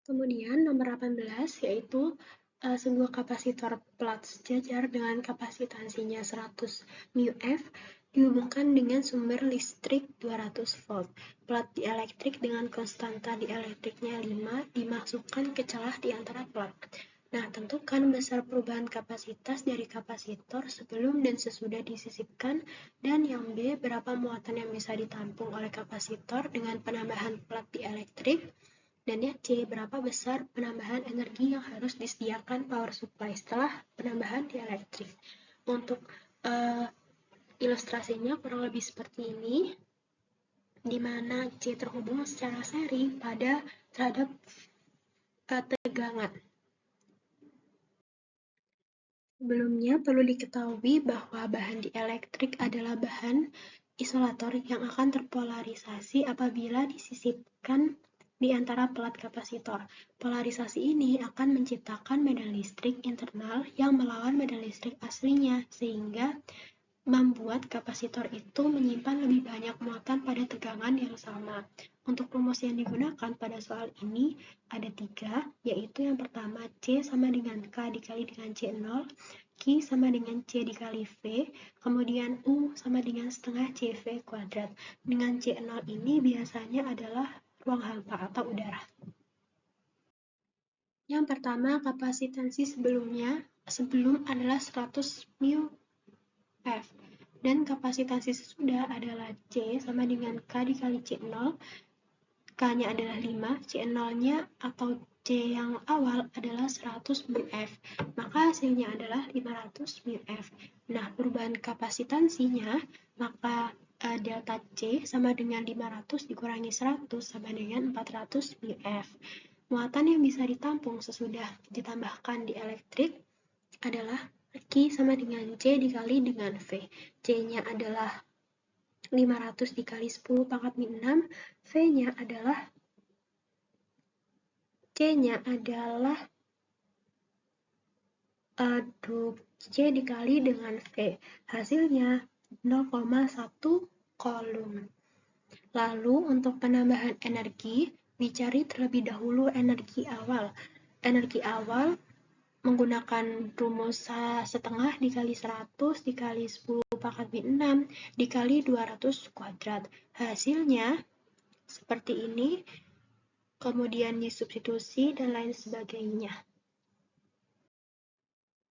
Kemudian nomor 18 yaitu sebuah kapasitor plat sejajar dengan kapasitansinya 100 μF dihubungkan dengan sumber listrik 200 volt. Plat dielektrik dengan konstanta dielektriknya 5 dimasukkan ke celah di antara plat. Nah, tentukan besar perubahan kapasitas dari kapasitor sebelum dan sesudah disisipkan, dan yang B, berapa muatan yang bisa ditampung oleh kapasitor dengan penambahan plat dielektrik, dan yang C, berapa besar penambahan energi yang harus disediakan power supply setelah penambahan dielektrik. Untuk ilustrasinya kurang lebih seperti ini, di mana C terhubung secara seri terhadap tegangan. Sebelumnya, perlu diketahui bahwa bahan dielektrik adalah bahan isolator yang akan terpolarisasi apabila disisipkan di antara plat kapasitor. Polarisasi ini akan menciptakan medan listrik internal yang melawan medan listrik aslinya, sehingga membuat kapasitor itu menyimpan lebih banyak muatan pada tegangan yang sama. Untuk rumus yang digunakan pada soal ini ada 3, yaitu yang pertama C sama dengan K dikali dengan C0, Q sama dengan C dikali V, kemudian U sama dengan setengah CV kuadrat. Dengan C0 ini biasanya adalah ruang hampa atau udara. Yang pertama, kapasitansi sebelum adalah 100 μF. Dan kapasitansi sesudah adalah C sama dengan K dikali C0, K-nya adalah 5, C0-nya atau C yang awal adalah 100 μF, maka hasilnya adalah 500 μF. Nah, perubahan kapasitansinya, maka delta C sama dengan 500 dikurangi 100 sama dengan 400 μF. Muatan yang bisa ditampung sesudah ditambahkan dielektrik adalah Q sama dengan C dikali dengan V. C-nya adalah 500 dikali 10 pangkat min 6, V-nya adalah C-nya adalah C dikali dengan V. Hasilnya 0,1 Coulomb. Lalu untuk penambahan energi, dicari terlebih dahulu energi awal. Energi awal menggunakan rumus setengah dikali 100 dikali 10 pangkat min 6 dikali 200 kuadrat. Hasilnya seperti ini, kemudian disubstitusi dan lain sebagainya.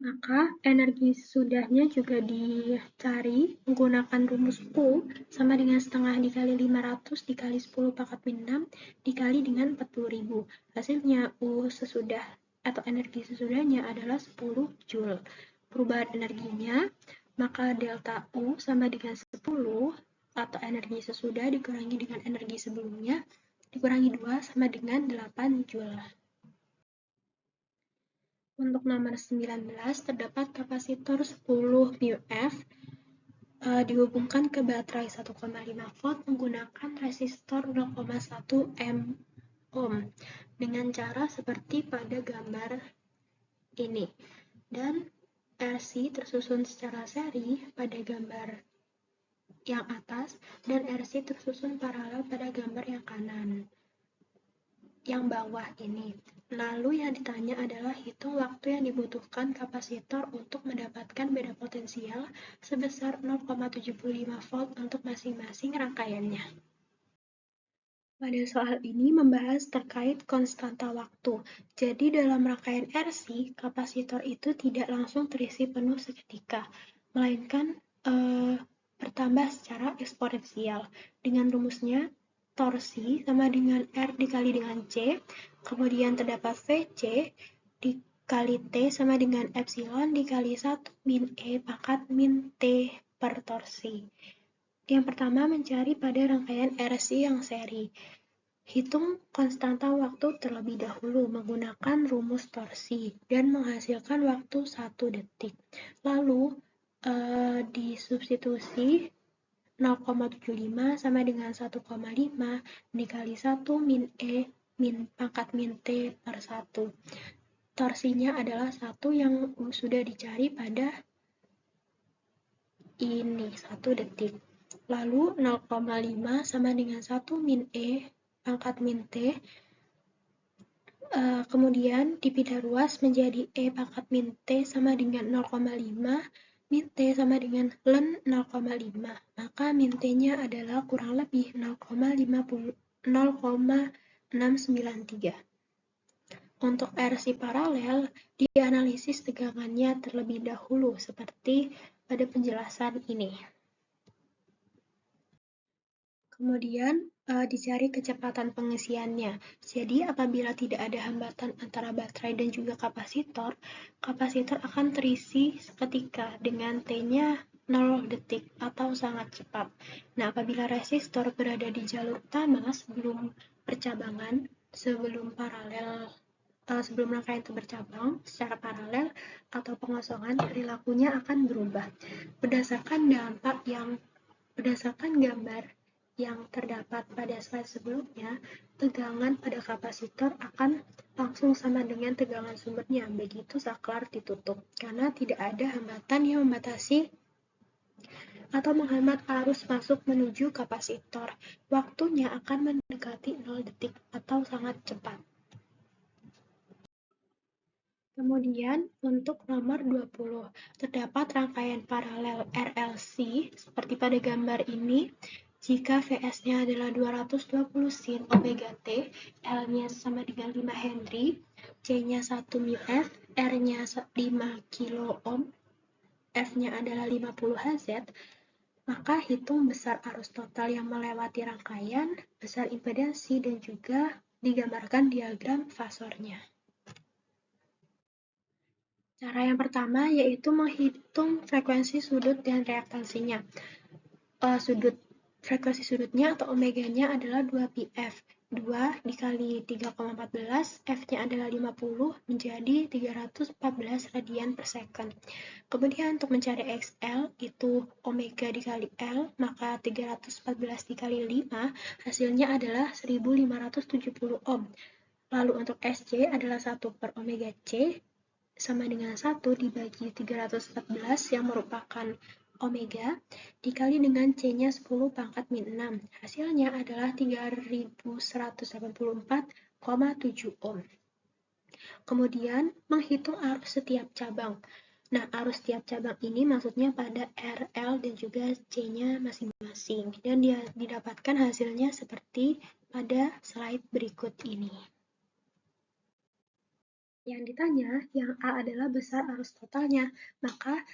Maka energi sesudahnya juga dicari menggunakan rumus U sama dengan setengah dikali 500 dikali 10 pangkat min 6 dikali dengan 40.000. Hasilnya U sesudah atau energi sesudahnya adalah 10 Joule. Perubahan energinya, maka delta U sama dengan 10 atau energi sesudah dikurangi dengan energi sebelumnya dikurangi 2 sama dengan 8 Joule. Untuk nomor 19, terdapat kapasitor 10 μF dihubungkan ke baterai 1,5 volt menggunakan resistor 0,1 ohm dengan cara seperti pada gambar ini. Dan RC tersusun secara seri pada gambar yang atas dan RC tersusun paralel pada gambar yang kanan. Yang bawah ini. Lalu yang ditanya adalah hitung waktu yang dibutuhkan kapasitor untuk mendapatkan beda potensial sebesar 0,75 volt untuk masing-masing rangkaiannya. Pada soal ini membahas terkait konstanta waktu. Jadi dalam rangkaian RC, kapasitor itu tidak langsung terisi penuh seketika, melainkan bertambah secara eksponensial. Dengan rumusnya, torsi sama dengan R dikali dengan C, kemudian terdapat VC dikali T sama dengan epsilon dikali 1 min E pangkat min T per torsi. Yang pertama mencari pada rangkaian RC yang seri. Hitung konstanta waktu terlebih dahulu menggunakan rumus torsi dan menghasilkan waktu 1 detik. Lalu disubstitusi 0,75 sama dengan 1,5 dikali 1 min E min pangkat min T per 1. Torsinya adalah 1 yang sudah dicari pada ini, 1 detik. Lalu 0,5 sama dengan 1 min E pangkat min T, kemudian dipindah ruas menjadi E pangkat min T sama dengan 0,5 min T sama dengan ln 0,5, maka min T-nya adalah kurang lebih 0,693. Untuk RC paralel, dianalisis tegangannya terlebih dahulu seperti pada penjelasan ini. Kemudian dicari kecepatan pengisiannya. Jadi apabila tidak ada hambatan antara baterai dan juga kapasitor, kapasitor akan terisi seketika dengan T-nya 0 detik atau sangat cepat. Nah, apabila resistor berada di jalur utama sebelum percabangan, sebelum rangkaian itu bercabang secara paralel atau pengosongan, perilakunya akan berubah. Berdasarkan gambar yang terdapat pada slide sebelumnya, tegangan pada kapasitor akan langsung sama dengan tegangan sumbernya begitu saklar ditutup, karena tidak ada hambatan yang membatasi atau menghambat arus masuk menuju kapasitor. Waktunya akan mendekati 0 detik atau sangat cepat. Kemudian untuk nomor 20, terdapat rangkaian paralel RLC seperti pada gambar ini. Jika Vs-nya adalah 220 sin omega T, L-nya sama dengan 5 Henry, C-nya 1 μF, R-nya 5 kilo ohm, F-nya adalah 50 Hz, maka hitung besar arus total yang melewati rangkaian, besar impedansi, dan juga digambarkan diagram fasornya. Cara yang pertama yaitu menghitung frekuensi sudut dan reaktansinya. Frekuensi sudutnya atau omeganya adalah 2πf. 2 dikali 3,14, F-nya adalah 50, menjadi 314 radian per second. Kemudian untuk mencari XL, itu omega dikali L, maka 314 dikali 5, hasilnya adalah 1570 ohm. Lalu untuk SC adalah 1 per omega C, sama dengan 1 dibagi 314 yang merupakan omega, dikali dengan C-nya 10 pangkat min 6. Hasilnya adalah 3184,7 ohm. Kemudian, menghitung arus setiap cabang. Nah, arus setiap cabang ini maksudnya pada RL dan juga C-nya masing-masing. Dan dia didapatkan hasilnya seperti pada slide berikut ini. Yang ditanya, yang A adalah besar arus totalnya, maka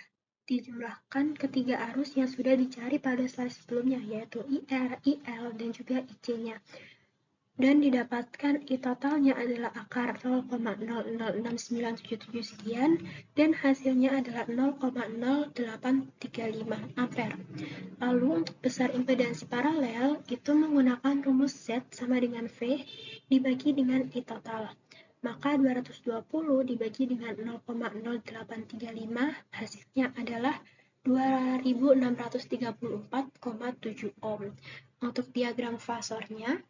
dijumlahkan ketiga arus yang sudah dicari pada slide sebelumnya, yaitu IR, IL, dan juga IC-nya. Dan didapatkan I totalnya adalah akar 0,006977 sekian, dan hasilnya adalah 0,0835 ampere. Lalu untuk besar impedansi paralel, itu menggunakan rumus Z sama dengan V dibagi dengan I total. Maka 220 dibagi dengan 0,0835, hasilnya adalah 2634,7 ohm. Untuk diagram fasornya,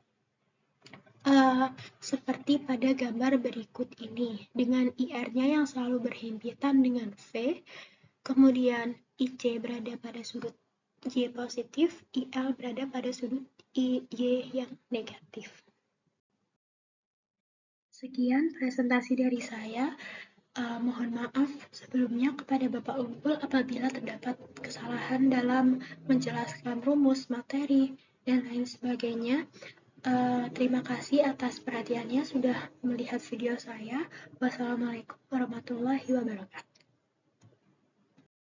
seperti pada gambar berikut ini, dengan IR-nya yang selalu berhimpitan dengan V, kemudian IC berada pada sudut Y positif, IL berada pada sudut Y yang negatif. Sekian presentasi dari saya. Mohon maaf sebelumnya kepada Bapak Unggul apabila terdapat kesalahan dalam menjelaskan rumus, materi, dan lain sebagainya. Terima kasih atas perhatiannya sudah melihat video saya. Wassalamualaikum warahmatullahi wabarakatuh.